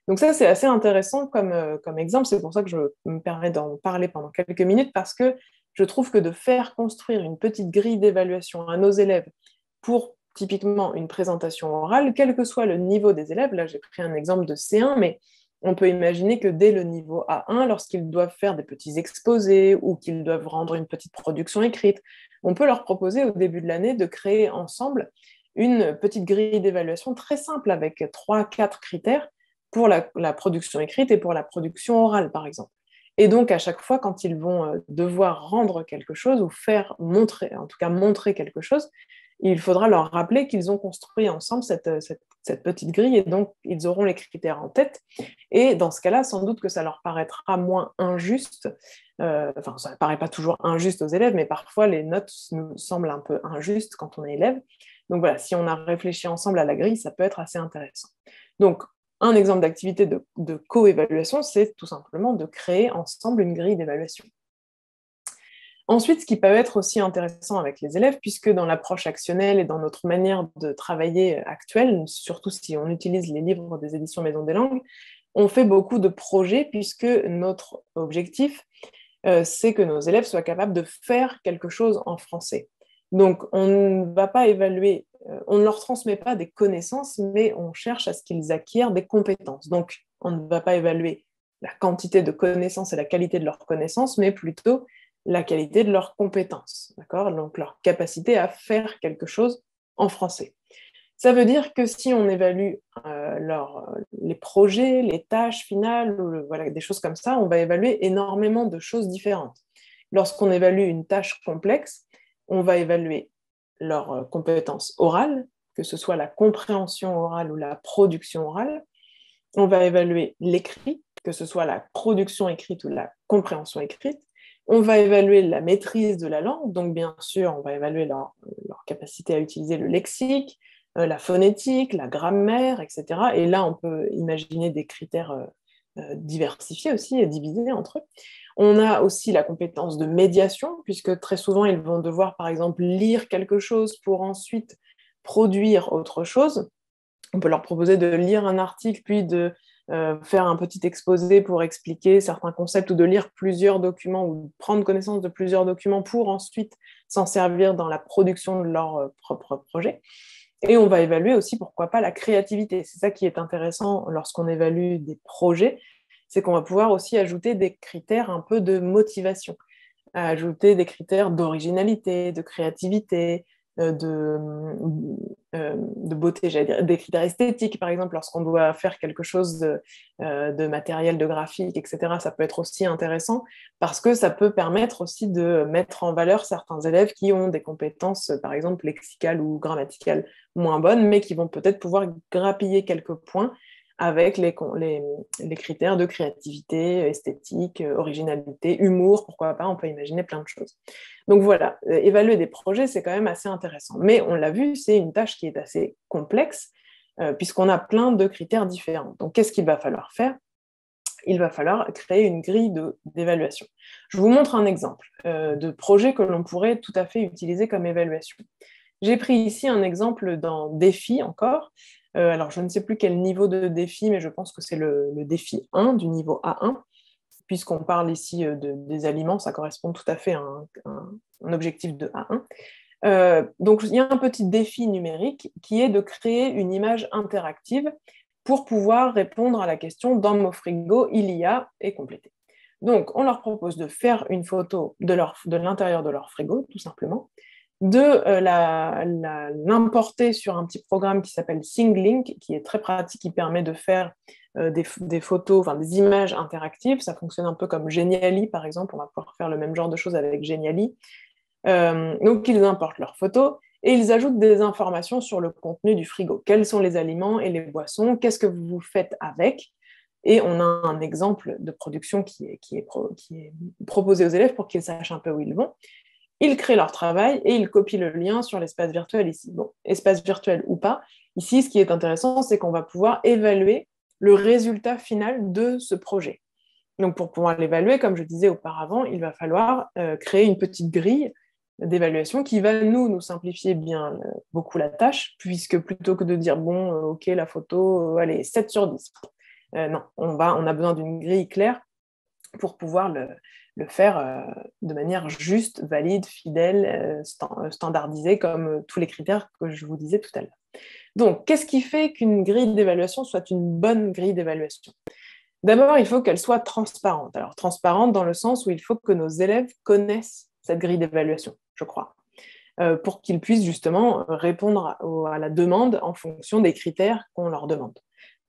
Donc ça, c'est assez intéressant comme exemple. C'est pour ça que je me permets d'en parler pendant quelques minutes parce que je trouve que de faire construire une petite grille d'évaluation à nos élèves pour typiquement une présentation orale, quel que soit le niveau des élèves, là j'ai pris un exemple de C1, mais on peut imaginer que dès le niveau A1, lorsqu'ils doivent faire des petits exposés ou qu'ils doivent rendre une petite production écrite, on peut leur proposer au début de l'année de créer ensemble une petite grille d'évaluation très simple avec 3-4 critères pour la production écrite et pour la production orale, par exemple. Et donc, à chaque fois, quand ils vont devoir rendre quelque chose ou montrer quelque chose, il faudra leur rappeler qu'ils ont construit ensemble cette petite grille et donc ils auront les critères en tête. Et dans ce cas-là, sans doute que ça leur paraîtra moins injuste. Ça ne paraît pas toujours injuste aux élèves, mais parfois les notes nous semblent un peu injustes quand on est élève. Donc voilà, si on a réfléchi ensemble à la grille, ça peut être assez intéressant. Donc, Un exemple d'activité de co-évaluation, c'est tout simplement de créer ensemble une grille d'évaluation. Ensuite, ce qui peut être aussi intéressant avec les élèves, puisque dans l'approche actionnelle et dans notre manière de travailler actuelle, surtout si on utilise les livres des éditions Maison des Langues, on fait beaucoup de projets, puisque notre objectif, c'est que nos élèves soient capables de faire quelque chose en français. Donc, on ne va pas évaluer, on ne leur transmet pas des connaissances, mais on cherche à ce qu'ils acquièrent des compétences. Donc, on ne va pas évaluer la quantité de connaissances et la qualité de leurs connaissances, mais plutôt la qualité de leurs compétences, d'accord? Donc, leur capacité à faire quelque chose en français. Ça veut dire que si on évalue les projets, les tâches finales, voilà, des choses comme ça, on va évaluer énormément de choses différentes. Lorsqu'on évalue une tâche complexe, on va évaluer leurs compétences orales, que ce soit la compréhension orale ou la production orale. On va évaluer l'écrit, que ce soit la production écrite ou la compréhension écrite. On va évaluer la maîtrise de la langue, donc bien sûr, on va évaluer leur capacité à utiliser le lexique, la phonétique, la grammaire, etc. Et là, on peut imaginer des critères diversifiés aussi et divisés entre eux. On a aussi la compétence de médiation, puisque très souvent, ils vont devoir, par exemple, lire quelque chose pour ensuite produire autre chose. On peut leur proposer de lire un article, puis de faire un petit exposé pour expliquer certains concepts ou de lire plusieurs documents ou prendre connaissance de plusieurs documents pour ensuite s'en servir dans la production de leur propre projet. Et on va évaluer aussi, pourquoi pas, la créativité. C'est ça qui est intéressant lorsqu'on évalue des projets, c'est qu'on va pouvoir aussi ajouter des critères un peu de motivation, ajouter des critères d'originalité, de créativité, de beauté, j'allais dire, des critères esthétiques, par exemple, lorsqu'on doit faire quelque chose de matériel, de graphique, etc. Ça peut être aussi intéressant parce que ça peut permettre aussi de mettre en valeur certains élèves qui ont des compétences, par exemple, lexicales ou grammaticales moins bonnes, mais qui vont peut-être pouvoir grappiller quelques points avec les critères de créativité, esthétique, originalité, humour, pourquoi pas, on peut imaginer plein de choses. Donc voilà, évaluer des projets, c'est quand même assez intéressant. Mais on l'a vu, c'est une tâche qui est assez complexe, puisqu'on a plein de critères différents. Donc qu'est-ce qu'il va falloir faire? Il va falloir créer une grille d'évaluation. Je vous montre un exemple de projet que l'on pourrait tout à fait utiliser comme évaluation. J'ai pris ici un exemple dans défi encore. Alors, je ne sais plus quel niveau de défi, mais je pense que c'est le défi 1 du niveau A1, puisqu'on parle ici des aliments, ça correspond tout à fait à un objectif de A1. Donc, il y a un petit défi numérique qui est de créer une image interactive pour pouvoir répondre à la question « Dans mon frigo, il y a… » et compléter. Donc, on leur propose de faire une photo de l'intérieur de leur frigo, tout simplement, de l'importer sur un petit programme qui s'appelle SingLink, qui est très pratique, qui permet de faire des photos, enfin des images interactives. Ça fonctionne un peu comme Geniali, par exemple. On va pouvoir faire le même genre de choses avec Geniali. Donc, ils importent leurs photos et ils ajoutent des informations sur le contenu du frigo. Quels sont les aliments et les boissons? Qu'est-ce que vous faites avec? Et on a un exemple de production qui est proposé aux élèves pour qu'ils sachent un peu où ils vont. Ils créent leur travail et ils copient le lien sur l'espace virtuel ici. Bon, espace virtuel ou pas, ici, ce qui est intéressant, c'est qu'on va pouvoir évaluer le résultat final de ce projet. Donc, pour pouvoir l'évaluer, comme je disais auparavant, il va falloir créer une petite grille d'évaluation qui va nous simplifier bien beaucoup la tâche, puisque plutôt que de dire, bon, ok, la photo, allez, 7 sur 10. Non, on a besoin d'une grille claire pour pouvoir le faire de manière juste, valide, fidèle, standardisée, comme tous les critères que je vous disais tout à l'heure. Donc, qu'est-ce qui fait qu'une grille d'évaluation soit une bonne grille d'évaluation? D'abord, il faut qu'elle soit transparente. Alors, transparente dans le sens où il faut que nos élèves connaissent cette grille d'évaluation, je crois, pour qu'ils puissent justement répondre à la demande en fonction des critères qu'on leur demande.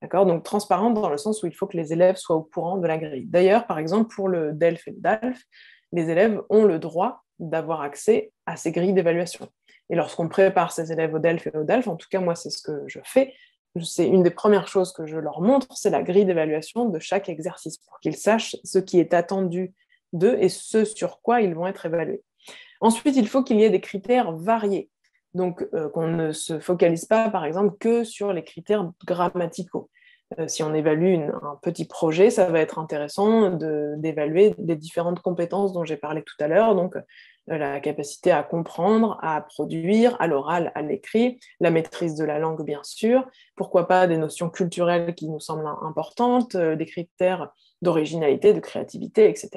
D'accord? Donc, transparente dans le sens où il faut que les élèves soient au courant de la grille. D'ailleurs, par exemple, pour le DELF et le DALF, les élèves ont le droit d'avoir accès à ces grilles d'évaluation. Et lorsqu'on prépare ces élèves au DELF et au DALF, en tout cas, moi, c'est ce que je fais, c'est une des premières choses que je leur montre, c'est la grille d'évaluation de chaque exercice, pour qu'ils sachent ce qui est attendu d'eux et ce sur quoi ils vont être évalués. Ensuite, il faut qu'il y ait des critères variés. Donc, qu'on ne se focalise pas, par exemple, que sur les critères grammaticaux. Si on évalue un petit projet, ça va être intéressant d'évaluer les différentes compétences dont j'ai parlé tout à l'heure, donc la capacité à comprendre, à produire, à l'oral, à l'écrit, la maîtrise de la langue, bien sûr, pourquoi pas des notions culturelles qui nous semblent importantes, des critères d'originalité, de créativité, etc.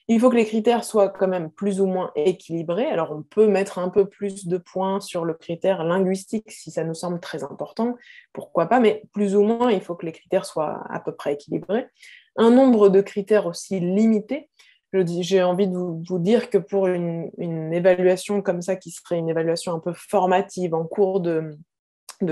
Il faut que les critères soient quand même plus ou moins équilibrés. Alors, on peut mettre un peu plus de points sur le critère linguistique si ça nous semble très important, pourquoi pas, mais plus ou moins, il faut que les critères soient à peu près équilibrés. Un nombre de critères aussi limité. J'ai envie de vous dire que pour une évaluation comme ça, qui serait une évaluation un peu formative en cours de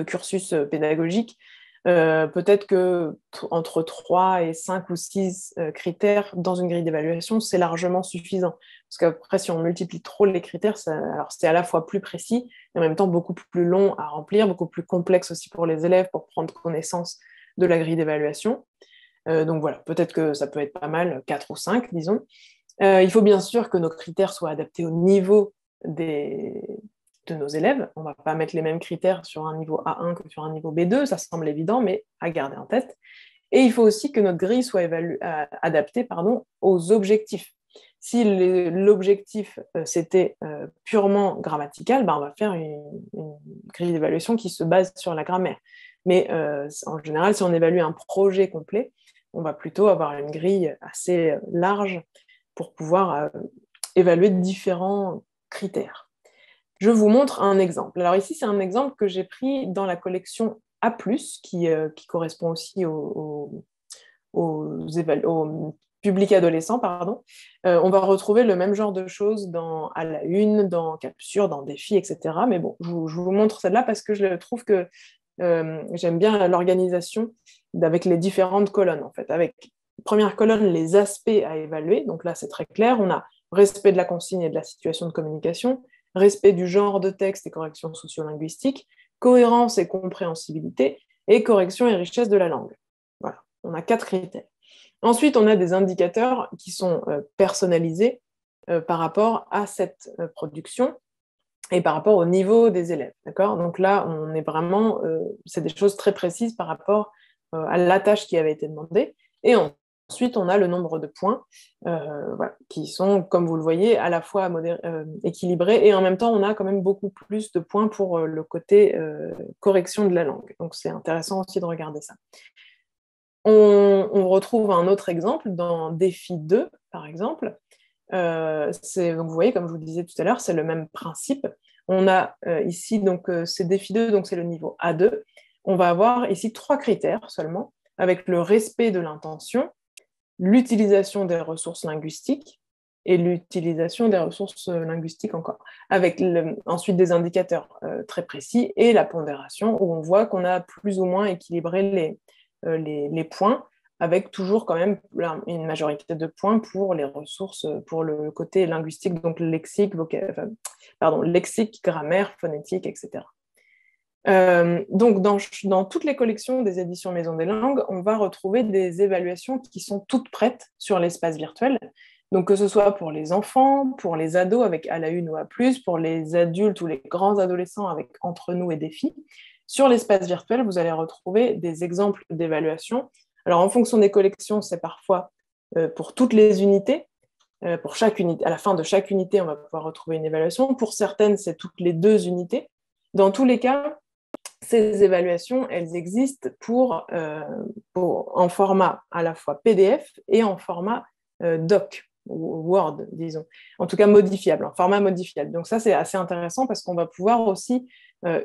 cursus pédagogique, peut-être que entre 3 et 5 ou 6 critères dans une grille d'évaluation, c'est largement suffisant. Parce qu'après, si on multiplie trop les critères, alors c'est à la fois plus précis et en même temps beaucoup plus long à remplir, beaucoup plus complexe aussi pour les élèves pour prendre connaissance de la grille d'évaluation. Donc voilà, peut-être que ça peut être pas mal, 4 ou 5, disons. Il faut bien sûr que nos critères soient adaptés au niveau de nos élèves. On ne va pas mettre les mêmes critères sur un niveau A1 que sur un niveau B2, ça semble évident, mais à garder en tête. Et il faut aussi que notre grille soit adaptée aux objectifs. Si l'objectif c'était purement grammatical, on va faire une grille d'évaluation qui se base sur la grammaire. Mais en général, si on évalue un projet complet, on va plutôt avoir une grille assez large pour pouvoir évaluer différents critères. Je vous montre un exemple. Alors ici, c'est un exemple que j'ai pris dans la collection A+, qui correspond aussi au public adolescent, pardon. On va retrouver le même genre de choses à la une, dans Capsule, dans Défi, etc. Mais bon, je vous montre celle-là parce que je trouve que j'aime bien l'organisation avec les différentes colonnes, en fait. Avec première colonne, les aspects à évaluer. Donc là, c'est très clair. On a respect de la consigne et de la situation de communication, respect du genre de texte et correction sociolinguistique, cohérence et compréhensibilité, et correction et richesse de la langue. Voilà, on a 4 critères. Ensuite, on a des indicateurs qui sont personnalisés par rapport à cette production et par rapport au niveau des élèves. D'accord ? Donc là, on est vraiment, c'est des choses très précises par rapport à la tâche qui avait été demandée. Et ensuite, on a le nombre de points voilà, qui sont, comme vous le voyez, à la fois équilibrés et en même temps, on a quand même beaucoup plus de points pour le côté correction de la langue. Donc, c'est intéressant aussi de regarder ça. On retrouve un autre exemple dans Défi 2, par exemple. Donc vous voyez, comme je vous disais tout à l'heure, c'est le même principe. On a ici, donc, c'est Défi 2, donc c'est le niveau A2. On va avoir ici 3 critères seulement, avec le respect de l'intention, l'utilisation des ressources linguistiques et l'utilisation des ressources linguistiques encore, avec ensuite des indicateurs très précis et la pondération, où on voit qu'on a plus ou moins équilibré les points, avec toujours quand même une majorité de points pour les ressources, pour le côté linguistique, donc lexique, lexique, grammaire, phonétique, etc. Donc, dans toutes les collections des éditions Maison des Langues, on va retrouver des évaluations qui sont toutes prêtes sur l'espace virtuel. Donc, que ce soit pour les enfants, pour les ados avec à la une ou à plus, pour les adultes ou les grands adolescents avec Entre nous et Défi, sur l'espace virtuel, vous allez retrouver des exemples d'évaluation. Alors, en fonction des collections, c'est parfois pour toutes les unités. Pour chaque unité, à la fin de chaque unité, on va pouvoir retrouver une évaluation. Pour certaines, c'est toutes les 2 unités. Dans tous les cas, ces évaluations, elles existent en format à la fois PDF et en format doc, ou Word, disons. En tout cas, modifiable, en format modifiable. Donc ça, c'est assez intéressant parce qu'on va pouvoir aussi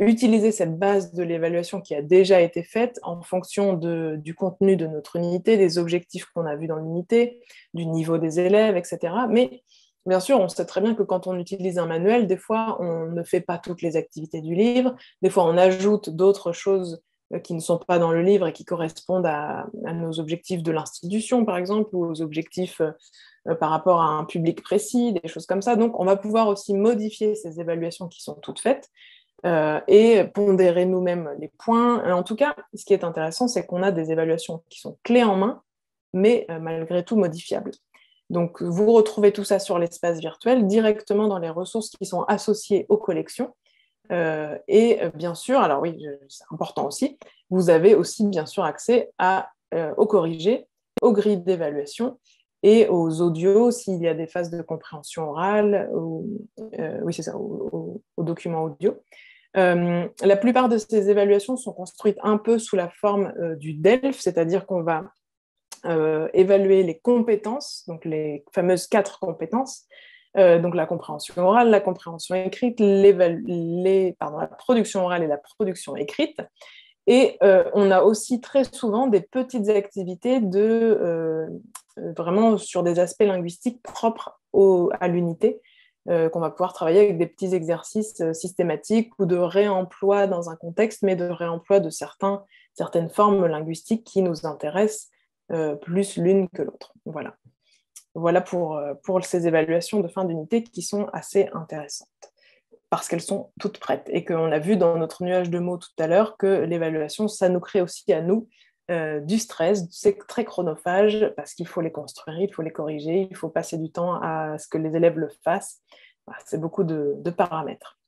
utiliser cette base de l'évaluation qui a déjà été faite en fonction du contenu de notre unité, des objectifs qu'on a vus dans l'unité, du niveau des élèves, etc. Mais bien sûr, on sait très bien que quand on utilise un manuel, des fois, on ne fait pas toutes les activités du livre, des fois, on ajoute d'autres choses qui ne sont pas dans le livre et qui correspondent à nos objectifs de l'institution, par exemple, ou aux objectifs par rapport à un public précis, des choses comme ça. Donc, on va pouvoir aussi modifier ces évaluations qui sont toutes faites et pondérer nous-mêmes les points. En tout cas, ce qui est intéressant, c'est qu'on a des évaluations qui sont clés en main, mais malgré tout modifiables. Donc, vous retrouvez tout ça sur l'espace virtuel, directement dans les ressources qui sont associées aux collections. Bien sûr, alors oui, c'est important aussi, vous avez aussi bien sûr accès aux corrigés, aux grilles d'évaluation et aux audios s'il y a des phases de compréhension orale, oui c'est ça, aux documents audio. La plupart de ces évaluations sont construites un peu sous la forme du DELF, c'est-à-dire qu'on va évaluer les compétences, donc les fameuses 4 compétences, donc la compréhension orale, la compréhension écrite, la production orale et la production écrite. Et on a aussi très souvent des petites activités vraiment sur des aspects linguistiques propres à l'unité, qu'on va pouvoir travailler avec des petits exercices systématiques ou de réemploi dans un contexte, mais de réemploi de certaines formes linguistiques qui nous intéressent plus l'une que l'autre. Voilà pour ces évaluations de fin d'unité qui sont assez intéressantes parce qu'elles sont toutes prêtes et qu'on a vu dans notre nuage de mots tout à l'heure que l'évaluation, ça nous crée aussi à nous du stress, c'est très chronophage parce qu'il faut les construire, il faut les corriger, il faut passer du temps à ce que les élèves le fassent. Voilà, c'est beaucoup de paramètres.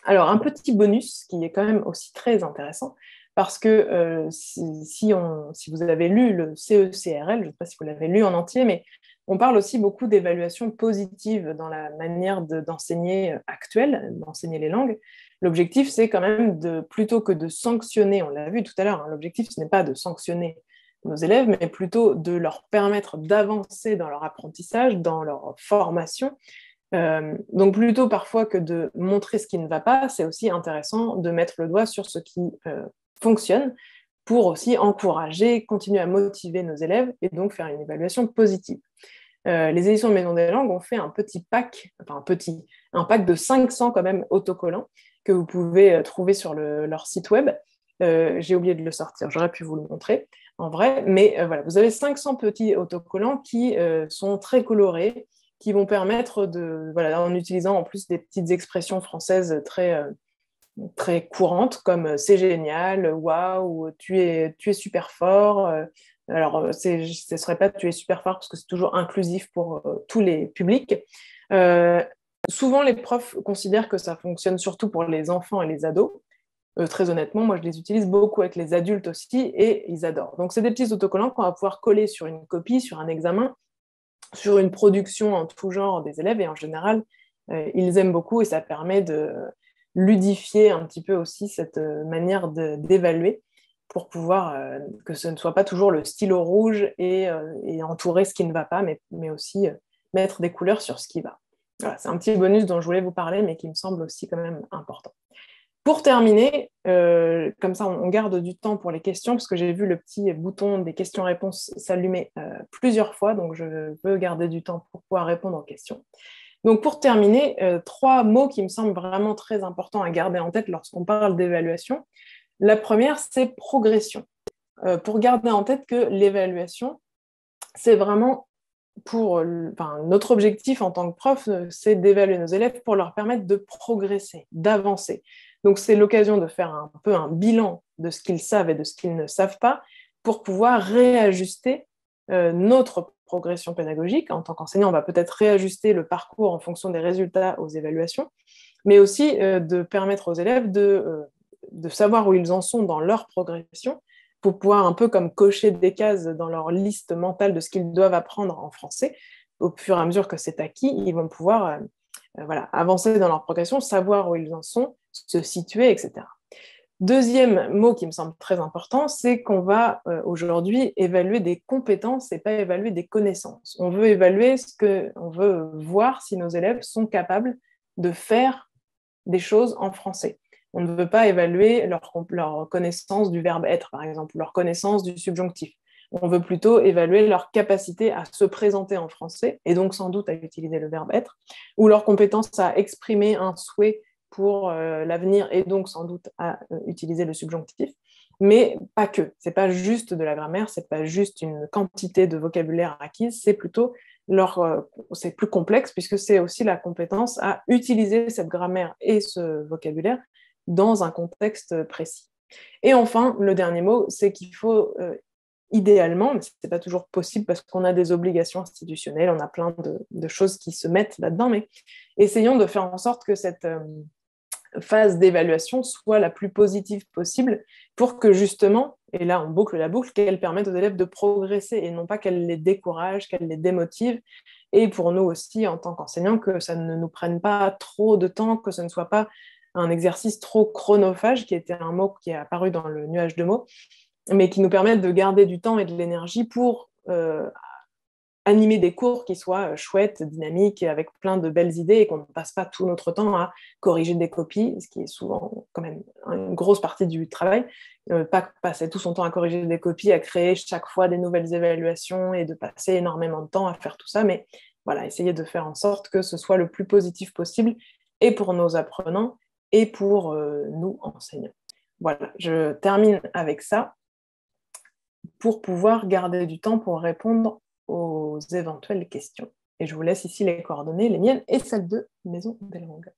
Alors, un petit bonus qui est quand même aussi très intéressant, parce que si vous avez lu le CECRL, je ne sais pas si vous l'avez lu en entier, mais on parle aussi beaucoup d'évaluation positive dans la manière d'enseigner actuelle, d'enseigner les langues. L'objectif, c'est quand même plutôt que de sanctionner, on l'a vu tout à l'heure, hein, l'objectif, ce n'est pas de sanctionner nos élèves, mais plutôt de leur permettre d'avancer dans leur apprentissage, dans leur formation. Donc plutôt parfois que de montrer ce qui ne va pas, c'est aussi intéressant de mettre le doigt sur ce qui fonctionne pour aussi encourager, continuer à motiver nos élèves et donc faire une évaluation positive. Les éditions de Maison des Langues ont fait un pack de 500 quand même autocollants que vous pouvez trouver sur leur site web. J'ai oublié de le sortir, j'aurais pu vous le montrer en vrai, mais voilà, vous avez 500 petits autocollants qui sont très colorés, qui vont permettre en utilisant en plus des petites expressions françaises très courantes comme c'est génial, waouh, tu es super fort. Alors, ce ne serait pas tu es super fort parce que c'est toujours inclusif pour tous les publics. Souvent, les profs considèrent que ça fonctionne surtout pour les enfants et les ados. Très honnêtement, moi, je les utilise beaucoup avec les adultes aussi et ils adorent. Donc, c'est des petits autocollants qu'on va pouvoir coller sur une copie, sur un examen, sur une production en tout genre des élèves et en général, ils aiment beaucoup et ça permet de ludifier un petit peu aussi cette manière d'évaluer pour pouvoir que ce ne soit pas toujours le stylo rouge et entourer ce qui ne va pas, mais aussi mettre des couleurs sur ce qui va. Voilà, c'est un petit bonus dont je voulais vous parler, mais qui me semble aussi quand même important. Pour terminer, comme ça on garde du temps pour les questions, parce que j'ai vu le petit bouton des questions-réponses s'allumer plusieurs fois, donc je veux garder du temps pour pouvoir répondre aux questions. Donc pour terminer, 3 mots qui me semblent vraiment très importants à garder en tête lorsqu'on parle d'évaluation. La première, c'est progression. Pour garder en tête que l'évaluation, c'est vraiment notre objectif en tant que prof, c'est d'évaluer nos élèves pour leur permettre de progresser, d'avancer. Donc, c'est l'occasion de faire un peu un bilan de ce qu'ils savent et de ce qu'ils ne savent pas pour pouvoir réajuster notre progression pédagogique. En tant qu'enseignant, on va peut-être réajuster le parcours en fonction des résultats aux évaluations, mais aussi de permettre aux élèves de savoir où ils en sont dans leur progression pour pouvoir un peu comme cocher des cases dans leur liste mentale de ce qu'ils doivent apprendre en français. Au fur et à mesure que c'est acquis, ils vont pouvoir avancer dans leur progression, savoir où ils en sont, se situer, etc. Deuxième mot qui me semble très important, c'est qu'on va aujourd'hui évaluer des compétences et pas évaluer des connaissances. On veut évaluer on veut voir si nos élèves sont capables de faire des choses en français. On ne veut pas évaluer leur connaissance du verbe être, par exemple, leur connaissance du subjonctif. On veut plutôt évaluer leur capacité à se présenter en français, et donc sans doute à utiliser le verbe être, ou leur compétence à exprimer un souhait pour l'avenir, et donc sans doute à utiliser le subjonctif. Mais pas que. C'est pas juste de la grammaire, c'est pas juste une quantité de vocabulaire acquise, c'est plutôt c'est plus complexe puisque c'est aussi la compétence à utiliser cette grammaire et ce vocabulaire dans un contexte précis. Et enfin, le dernier mot, c'est qu'il faut idéalement, mais ce n'est pas toujours possible parce qu'on a des obligations institutionnelles, on a plein de choses qui se mettent là-dedans, mais essayons de faire en sorte que phase d'évaluation soit la plus positive possible pour que justement, et là on boucle la boucle, qu'elle permette aux élèves de progresser et non pas qu'elle les décourage, qu'elle les démotive. Et pour nous aussi, en tant qu'enseignants, que ça ne nous prenne pas trop de temps, que ce ne soit pas un exercice trop chronophage, qui était un mot qui est apparu dans le nuage de mots, mais qui nous permette de garder du temps et de l'énergie pour animer des cours qui soient chouettes, dynamiques, avec plein de belles idées et qu'on ne passe pas tout notre temps à corriger des copies, ce qui est souvent quand même une grosse partie du travail. Pas passer tout son temps à corriger des copies, à créer chaque fois des nouvelles évaluations et de passer énormément de temps à faire tout ça, mais voilà, essayer de faire en sorte que ce soit le plus positif possible et pour nos apprenants et pour nous enseignants. Voilà, je termine avec ça pour pouvoir garder du temps pour répondre aux éventuelles questions. Et je vous laisse ici les coordonnées, les miennes et celles de Maison des Langues.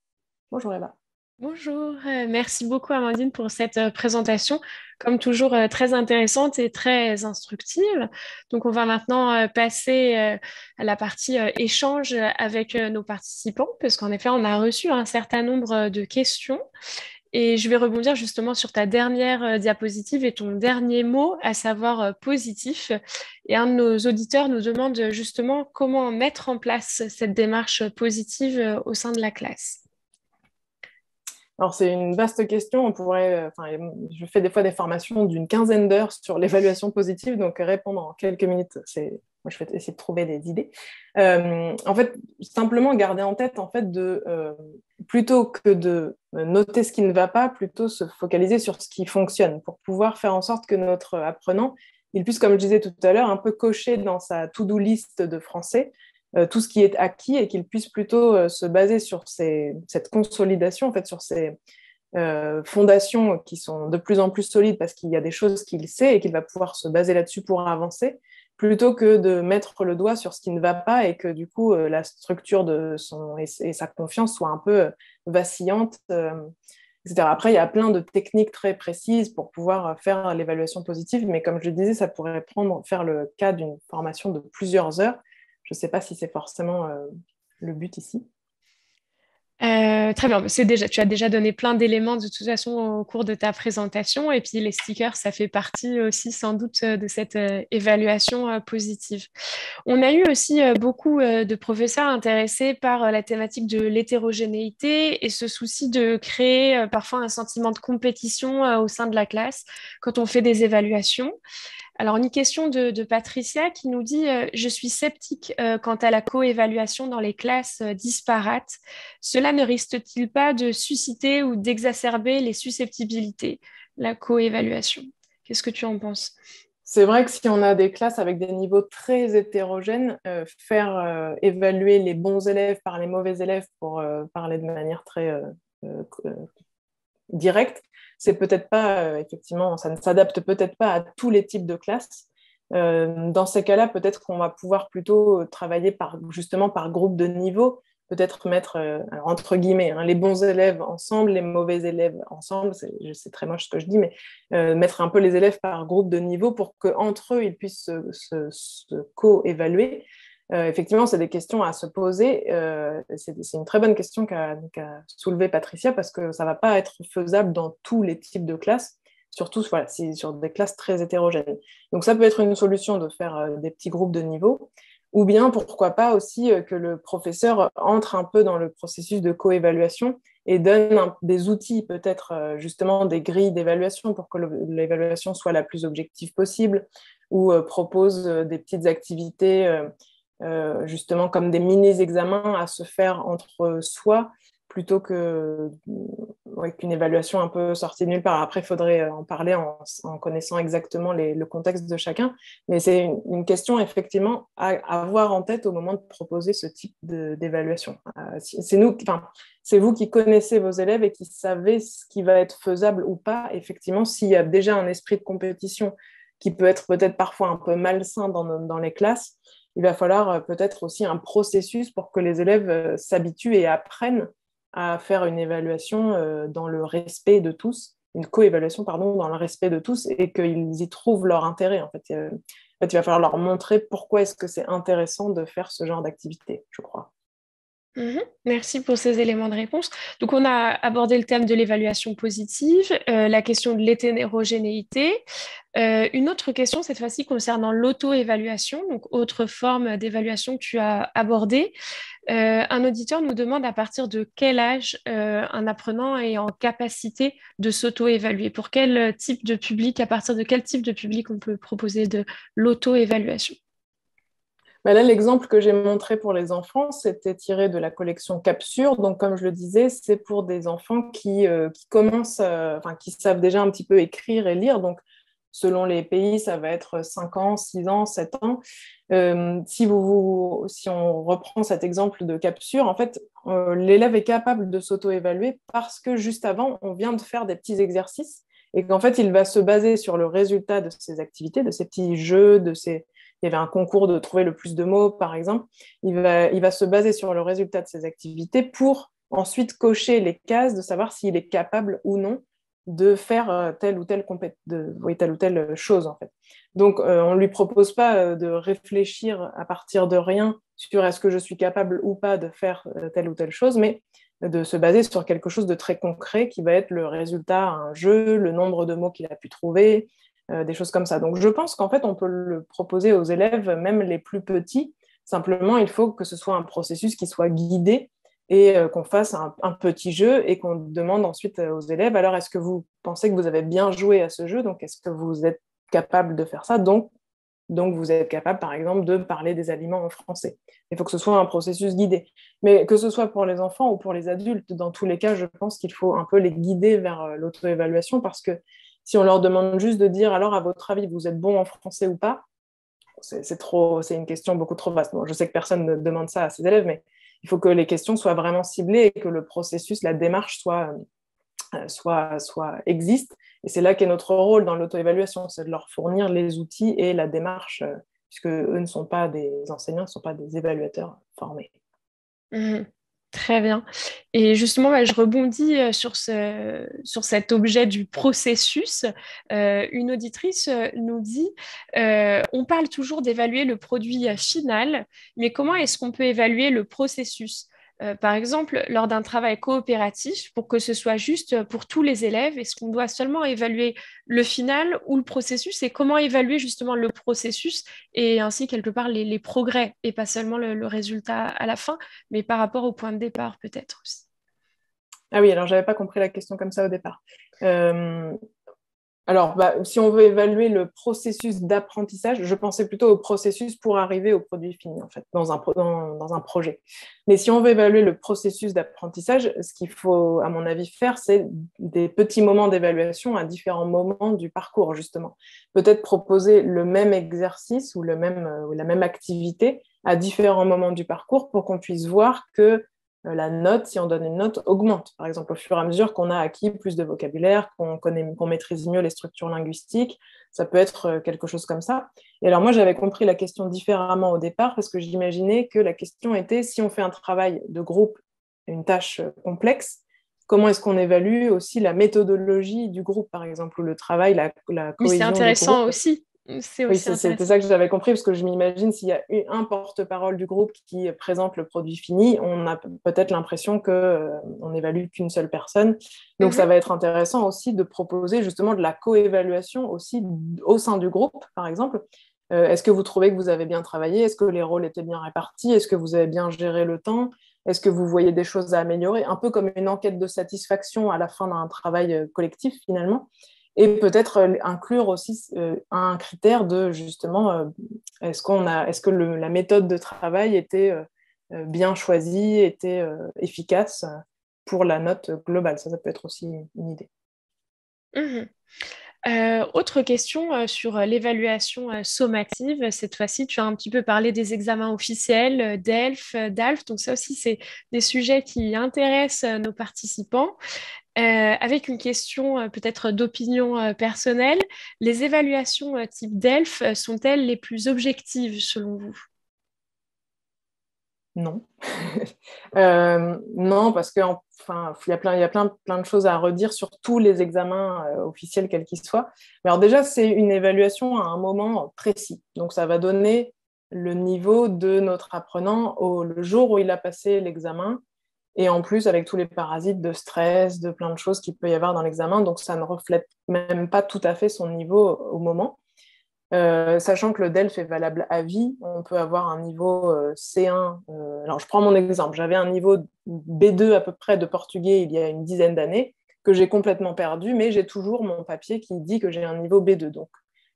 Bonjour Eva. Bonjour, merci beaucoup Amandine pour cette présentation, comme toujours très intéressante et très instructive. Donc on va maintenant passer à la partie échange avec nos participants, parce qu'en effet on a reçu un certain nombre de questions. Et je vais rebondir justement sur ta dernière diapositive et ton dernier mot, à savoir positif. Et un de nos auditeurs nous demande justement comment mettre en place cette démarche positive au sein de la classe. Alors, c'est une vaste question. Je fais des fois des formations d'une quinzaine d'heures sur l'évaluation positive, donc répondre en quelques minutes, moi, je vais essayer de trouver des idées. En fait, simplement garder en tête, plutôt que de noter ce qui ne va pas, plutôt se focaliser sur ce qui fonctionne pour pouvoir faire en sorte que notre apprenant, il puisse, comme je disais tout à l'heure, un peu cocher dans sa to-do list de français tout ce qui est acquis et qu'il puisse plutôt se baser sur cette consolidation, en fait, sur ces fondations qui sont de plus en plus solides parce qu'il y a des choses qu'il sait et qu'il va pouvoir se baser là-dessus pour avancer, plutôt que de mettre le doigt sur ce qui ne va pas et que du coup la structure et sa confiance soit un peu vacillante, etc. Après, il y a plein de techniques très précises pour pouvoir faire l'évaluation positive, mais comme je le disais, ça pourrait faire le cas d'une formation de plusieurs heures. Je ne sais pas si c'est forcément le but ici. Très bien, tu as déjà donné plein d'éléments de toute façon au cours de ta présentation et puis les stickers, ça fait partie aussi sans doute de cette évaluation positive. On a eu aussi beaucoup de professeurs intéressés par la thématique de l'hétérogénéité et ce souci de créer parfois un sentiment de compétition au sein de la classe quand on fait des évaluations. Alors, une question de Patricia qui nous dit je suis sceptique quant à la coévaluation dans les classes disparates. Cela ne risque-t-il pas de susciter ou d'exacerber les susceptibilités, la coévaluation? Qu'est-ce que tu en penses? C'est vrai que si on a des classes avec des niveaux très hétérogènes, faire évaluer les bons élèves par les mauvais élèves pour parler de manière très directe, c'est peut-être pas, effectivement, ça ne s'adapte peut-être pas à tous les types de classes. Dans ces cas-là, peut-être qu'on va pouvoir plutôt travailler justement par groupe de niveau, peut-être mettre, alors, entre guillemets, les bons élèves ensemble, les mauvais élèves ensemble, c'est très moche ce que je dis, mais mettre un peu les élèves par groupe de niveau pour qu'entre eux, ils puissent se co-évaluer. Effectivement, c'est des questions à se poser. C'est une très bonne question qu'a soulevée Patricia parce que ça ne va pas être faisable dans tous les types de classes, surtout voilà, sur des classes très hétérogènes. Donc ça peut être une solution de faire des petits groupes de niveau, ou bien pourquoi pas aussi que le professeur entre un peu dans le processus de coévaluation et donne des outils, peut-être justement des grilles d'évaluation pour que l'évaluation soit la plus objective possible, ou propose des petites activités justement comme des mini-examens à se faire entre soi plutôt qu'une évaluation un peu sortie de nulle part. Après, il faudrait en parler en connaissant exactement le contexte de chacun, mais c'est une question effectivement à avoir en tête au moment de proposer ce type d'évaluation. C'est vous qui connaissez vos élèves et qui savez ce qui va être faisable ou pas. Effectivement, s'il y a déjà un esprit de compétition qui peut être peut-être parfois un peu malsain dans les classes, il va falloir peut-être aussi un processus pour que les élèves s'habituent et apprennent à faire une évaluation dans le respect de tous, une co-évaluation, pardon, dans le respect de tous et qu'ils y trouvent leur intérêt. En fait, il va falloir leur montrer pourquoi est-ce que c'est intéressant de faire ce genre d'activité, je crois. Merci pour ces éléments de réponse. Donc, on a abordé le thème de l'évaluation positive, la question de l'hétérogénéité. Une autre question, cette fois-ci, concernant l'auto-évaluation, donc autre forme d'évaluation que tu as abordée. Un auditeur nous demande à partir de quel âge un apprenant est en capacité de s'auto-évaluer. Pour quel type de public, à partir de quel type de public on peut proposer de l'auto-évaluation? Bah là, l'exemple que j'ai montré pour les enfants, c'était tiré de la collection Capsure. Donc, comme je le disais, c'est pour des enfants qui commencent, qui savent déjà un petit peu écrire et lire. Donc, selon les pays, ça va être 5 ans, 6 ans, 7 ans. Si on reprend cet exemple de Capsure, en fait, l'élève est capable de s'auto-évaluer parce que juste avant, on vient de faire des petits exercices et qu'en fait, il va se baser sur le résultat de ces activités, de ces petits jeux, il y avait un concours de trouver le plus de mots, par exemple. Il va se baser sur le résultat de ces activités pour ensuite cocher les cases de savoir s'il est capable ou non de faire telle ou telle chose, en fait. Donc, on ne lui propose pas de réfléchir à partir de rien sur est-ce que je suis capable ou pas de faire telle ou telle chose, mais de se baser sur quelque chose de très concret qui va être le résultat, un jeu, le nombre de mots qu'il a pu trouver, des choses comme ça. Donc, je pense qu'en fait, on peut le proposer aux élèves, même les plus petits. Simplement, il faut que ce soit un processus qui soit guidé et qu'on fasse un petit jeu et qu'on demande ensuite aux élèves, alors, est-ce que vous pensez que vous avez bien joué à ce jeu? Donc, est-ce que vous êtes capable de faire ça? Donc, vous êtes capable, par exemple, de parler des aliments en français. Il faut que ce soit un processus guidé. Mais que ce soit pour les enfants ou pour les adultes, dans tous les cas, je pense qu'il faut un peu les guider vers l'auto-évaluation parce que si on leur demande juste de dire, alors, à votre avis, vous êtes bon en français ou pas, c'est une question beaucoup trop vaste. Bon, je sais que personne ne demande ça à ses élèves, mais il faut que les questions soient vraiment ciblées et que le processus, la démarche existe. Et c'est là qu'est notre rôle dans l'auto-évaluation, c'est de leur fournir les outils et la démarche, puisque eux ne sont pas des enseignants, ne sont pas des évaluateurs formés. Mhm. Très bien. Et justement, je rebondis sur cet objet du processus. Une auditrice nous dit, on parle toujours d'évaluer le produit final, mais comment est-ce qu'on peut évaluer le processus? Par exemple, lors d'un travail coopératif, pour que ce soit juste pour tous les élèves, est-ce qu'on doit seulement évaluer le final ou le processus et comment évaluer justement le processus et ainsi quelque part les progrès et pas seulement le résultat à la fin, mais par rapport au point de départ peut-être aussi. Ah oui, alors j'avais pas compris la question comme ça au départ. Alors, si on veut évaluer le processus d'apprentissage, je pensais plutôt au processus pour arriver au produit fini, en fait, dans un projet. Mais si on veut évaluer le processus d'apprentissage, ce qu'il faut, à mon avis, faire, c'est des petits moments d'évaluation à différents moments du parcours, justement. Peut-être proposer le même exercice ou la même activité à différents moments du parcours pour qu'on puisse voir que la note, si on donne une note, augmente. Par exemple, au fur et à mesure qu'on a acquis plus de vocabulaire, qu'on maîtrise mieux les structures linguistiques, ça peut être quelque chose comme ça. Et alors moi, j'avais compris la question différemment au départ parce que j'imaginais que la question était si on fait un travail de groupe, une tâche complexe, comment est-ce qu'on évalue aussi la méthodologie du groupe, par exemple, ou le travail, la Oui, c'est cohésion du intéressant groupe. aussi. C'est Oui, aussi c'était intéressant. ça que j'avais compris, parce que je m'imagine s'il y a un porte-parole du groupe qui présente le produit fini, on a peut-être l'impression qu'on n'évalue qu'une seule personne. Donc, ça va être intéressant aussi de proposer justement de la co-évaluation aussi au sein du groupe, par exemple. Est-ce que vous trouvez que vous avez bien travaillé? Est-ce que les rôles étaient bien répartis? Est-ce que vous avez bien géré le temps? Est-ce que vous voyez des choses à améliorer? Un peu comme une enquête de satisfaction à la fin d'un travail collectif, finalement. Et peut-être inclure aussi un critère de justement, est-ce que la méthode de travail était bien choisie, était efficace pour la note globale. Ça peut être aussi une idée. Mhm. Autre question sur l'évaluation sommative. Cette fois-ci, tu as un petit peu parlé des examens officiels d'ELF, d'ALF. Donc ça aussi, c'est des sujets qui intéressent nos participants. Avec une question peut-être d'opinion personnelle, les évaluations type DELF sont-elles les plus objectives selon vous? Non. Non, parce que il y a plein de choses à redire sur tous les examens officiels, quels qu'ils soient. Mais alors déjà, c'est une évaluation à un moment précis. Donc, ça va donner le niveau de notre apprenant le jour où il a passé l'examen, et en plus avec tous les parasites de stress, de plein de choses qu'il peut y avoir dans l'examen, donc ça ne reflète même pas tout à fait son niveau au moment. Sachant que le DELF est valable à vie, on peut avoir un niveau C1. Alors, je prends mon exemple. J'avais un niveau B2 à peu près de portugais il y a une dizaine d'années, que j'ai complètement perdu, mais j'ai toujours mon papier qui dit que j'ai un niveau B2. Donc,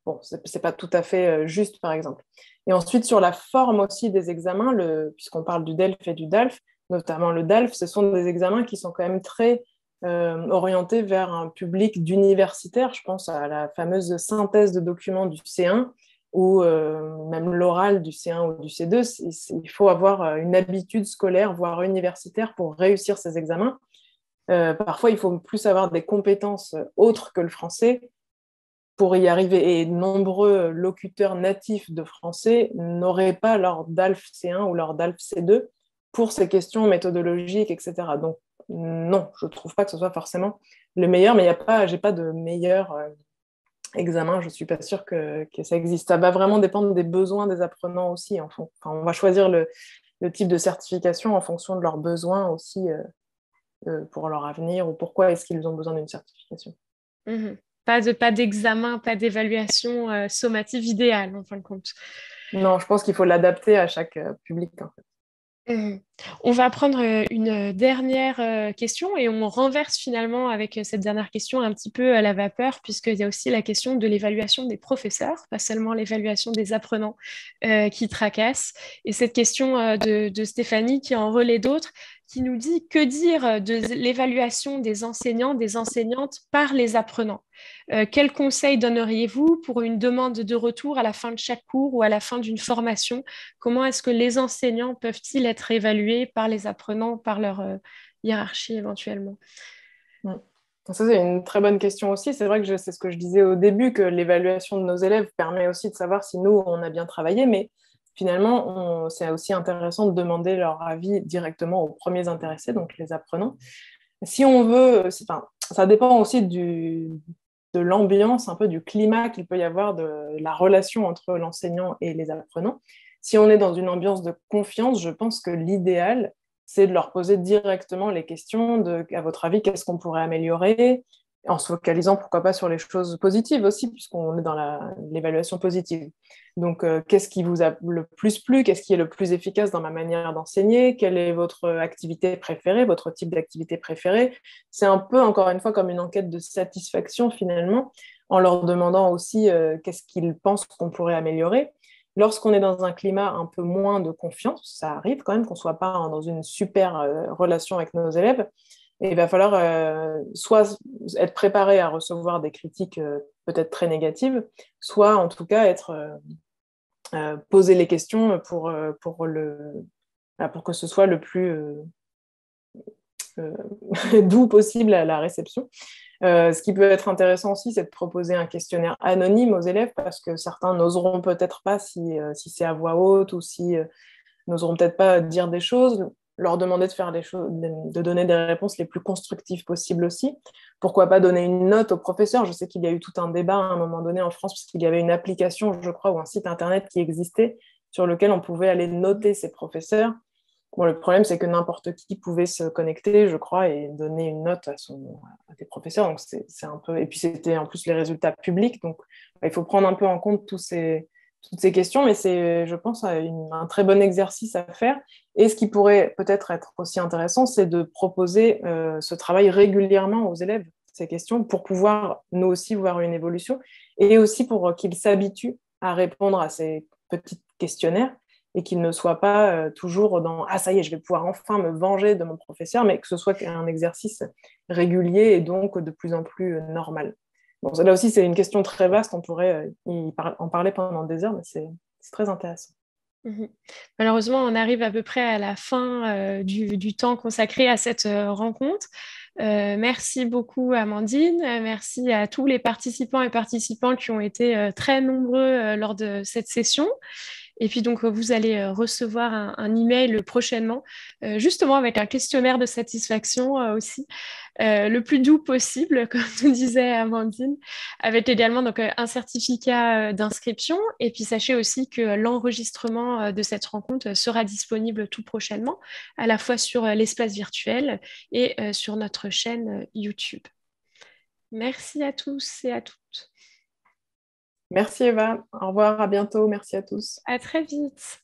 bon, c'est pas tout à fait juste, par exemple. Et ensuite, sur la forme aussi des examens, puisqu'on parle du DELF et du DALF, notamment le DALF, ce sont des examens qui sont quand même très orienté vers un public d'universitaires. Je pense à la fameuse synthèse de documents du C1 ou même l'oral du C1 ou du C2. Il faut avoir une habitude scolaire, voire universitaire, pour réussir ces examens. Parfois, il faut plus avoir des compétences autres que le français pour y arriver. Et nombreux locuteurs natifs de français n'auraient pas leur DALF C1 ou leur DALF C2 pour ces questions méthodologiques, etc. Donc, non, je ne trouve pas que ce soit forcément le meilleur, mais je n'ai pas de meilleur examen. Je ne suis pas sûre que ça existe. Ça va vraiment dépendre des besoins des apprenants aussi. On va choisir le type de certification en fonction de leurs besoins aussi pour leur avenir ou pourquoi est-ce qu'ils ont besoin d'une certification. Mmh. Pas d'examen, pas d'évaluation sommative idéale, en fin de compte. Non, je pense qu'il faut l'adapter à chaque public, en fait. On va prendre une dernière question et on renverse finalement avec cette dernière question un petit peu à la vapeur, puisqu'il y a aussi la question de l'évaluation des professeurs, pas seulement l'évaluation des apprenants qui tracassent. Et cette question de Stéphanie qui en relaie d'autres, qui nous dit que dire de l'évaluation des enseignants, des enseignantes par les apprenants. Quels conseils donneriez-vous pour une demande de retour à la fin de chaque cours ou à la fin d'une formation? Comment est-ce que les enseignants peuvent-ils être évalués par les apprenants, par leur hiérarchie éventuellement? Ça, c'est une très bonne question aussi. C'est vrai que c'est ce que je disais au début, que l'évaluation de nos élèves permet aussi de savoir si nous, on a bien travaillé, mais finalement, c'est aussi intéressant de demander leur avis directement aux premiers intéressés, donc les apprenants. Si on veut, ça dépend aussi de l'ambiance, un peu du climat qu'il peut y avoir, de la relation entre l'enseignant et les apprenants. Si on est dans une ambiance de confiance, je pense que l'idéal, c'est de leur poser directement les questions à votre avis, qu'est-ce qu'on pourrait améliorer, en se focalisant, pourquoi pas, sur les choses positives aussi, puisqu'on est dans l'évaluation positive. Donc, qu'est-ce qui vous a le plus plu? Qu'est-ce qui est le plus efficace dans ma manière d'enseigner? Quelle est votre activité préférée, votre type d'activité préférée? C'est un peu, encore une fois, comme une enquête de satisfaction, finalement, en leur demandant aussi qu'est-ce qu'ils pensent qu'on pourrait améliorer. Lorsqu'on est dans un climat un peu moins de confiance, ça arrive quand même qu'on ne soit pas dans une super relation avec nos élèves, et il va falloir soit être préparé à recevoir des critiques peut-être très négatives, soit en tout cas poser les questions pour que ce soit le plus doux possible à la réception. Ce qui peut être intéressant aussi, c'est de proposer un questionnaire anonyme aux élèves, parce que certains n'oseront peut-être pas si c'est à voix haute, ou si n'oseront peut-être pas dire des choses, leur demander de faire des choses, de donner des réponses les plus constructives possibles aussi. Pourquoi pas donner une note au professeur? Je sais qu'il y a eu tout un débat à un moment donné en France, puisqu'il y avait une application, je crois, ou un site internet qui existait, sur lequel on pouvait aller noter ses professeurs. Bon, le problème, c'est que n'importe qui pouvait se connecter, je crois, et donner une note à des professeurs. Donc, c'est un peu... Et puis, c'était en plus les résultats publics. Donc, il faut prendre un peu en compte toutes ces questions, mais c'est, je pense, un très bon exercice à faire. Et ce qui pourrait peut-être être aussi intéressant, c'est de proposer ce travail régulièrement aux élèves, ces questions, pour pouvoir, nous aussi, voir une évolution, et aussi pour qu'ils s'habituent à répondre à ces petits questionnaires, et qu'ils ne soient pas toujours dans « Ah, ça y est, je vais pouvoir enfin me venger de mon professeur », mais que ce soit un exercice régulier et donc de plus en plus normal. Bon, là aussi, c'est une question très vaste, on pourrait en parler pendant des heures, mais c'est très intéressant. Malheureusement, on arrive à peu près à la fin du temps consacré à cette rencontre. Merci beaucoup, Amandine. Merci à tous les participants et participantes qui ont été très nombreux lors de cette session. Et puis donc, vous allez recevoir un email prochainement, justement avec un questionnaire de satisfaction aussi, le plus doux possible, comme nous disait Amandine, avec également donc, un certificat d'inscription. Et puis sachez aussi que l'enregistrement de cette rencontre sera disponible tout prochainement, à la fois sur l'espace virtuel et sur notre chaîne YouTube. Merci à tous et à toutes. Merci Eva, au revoir, à bientôt, merci à tous. À très vite.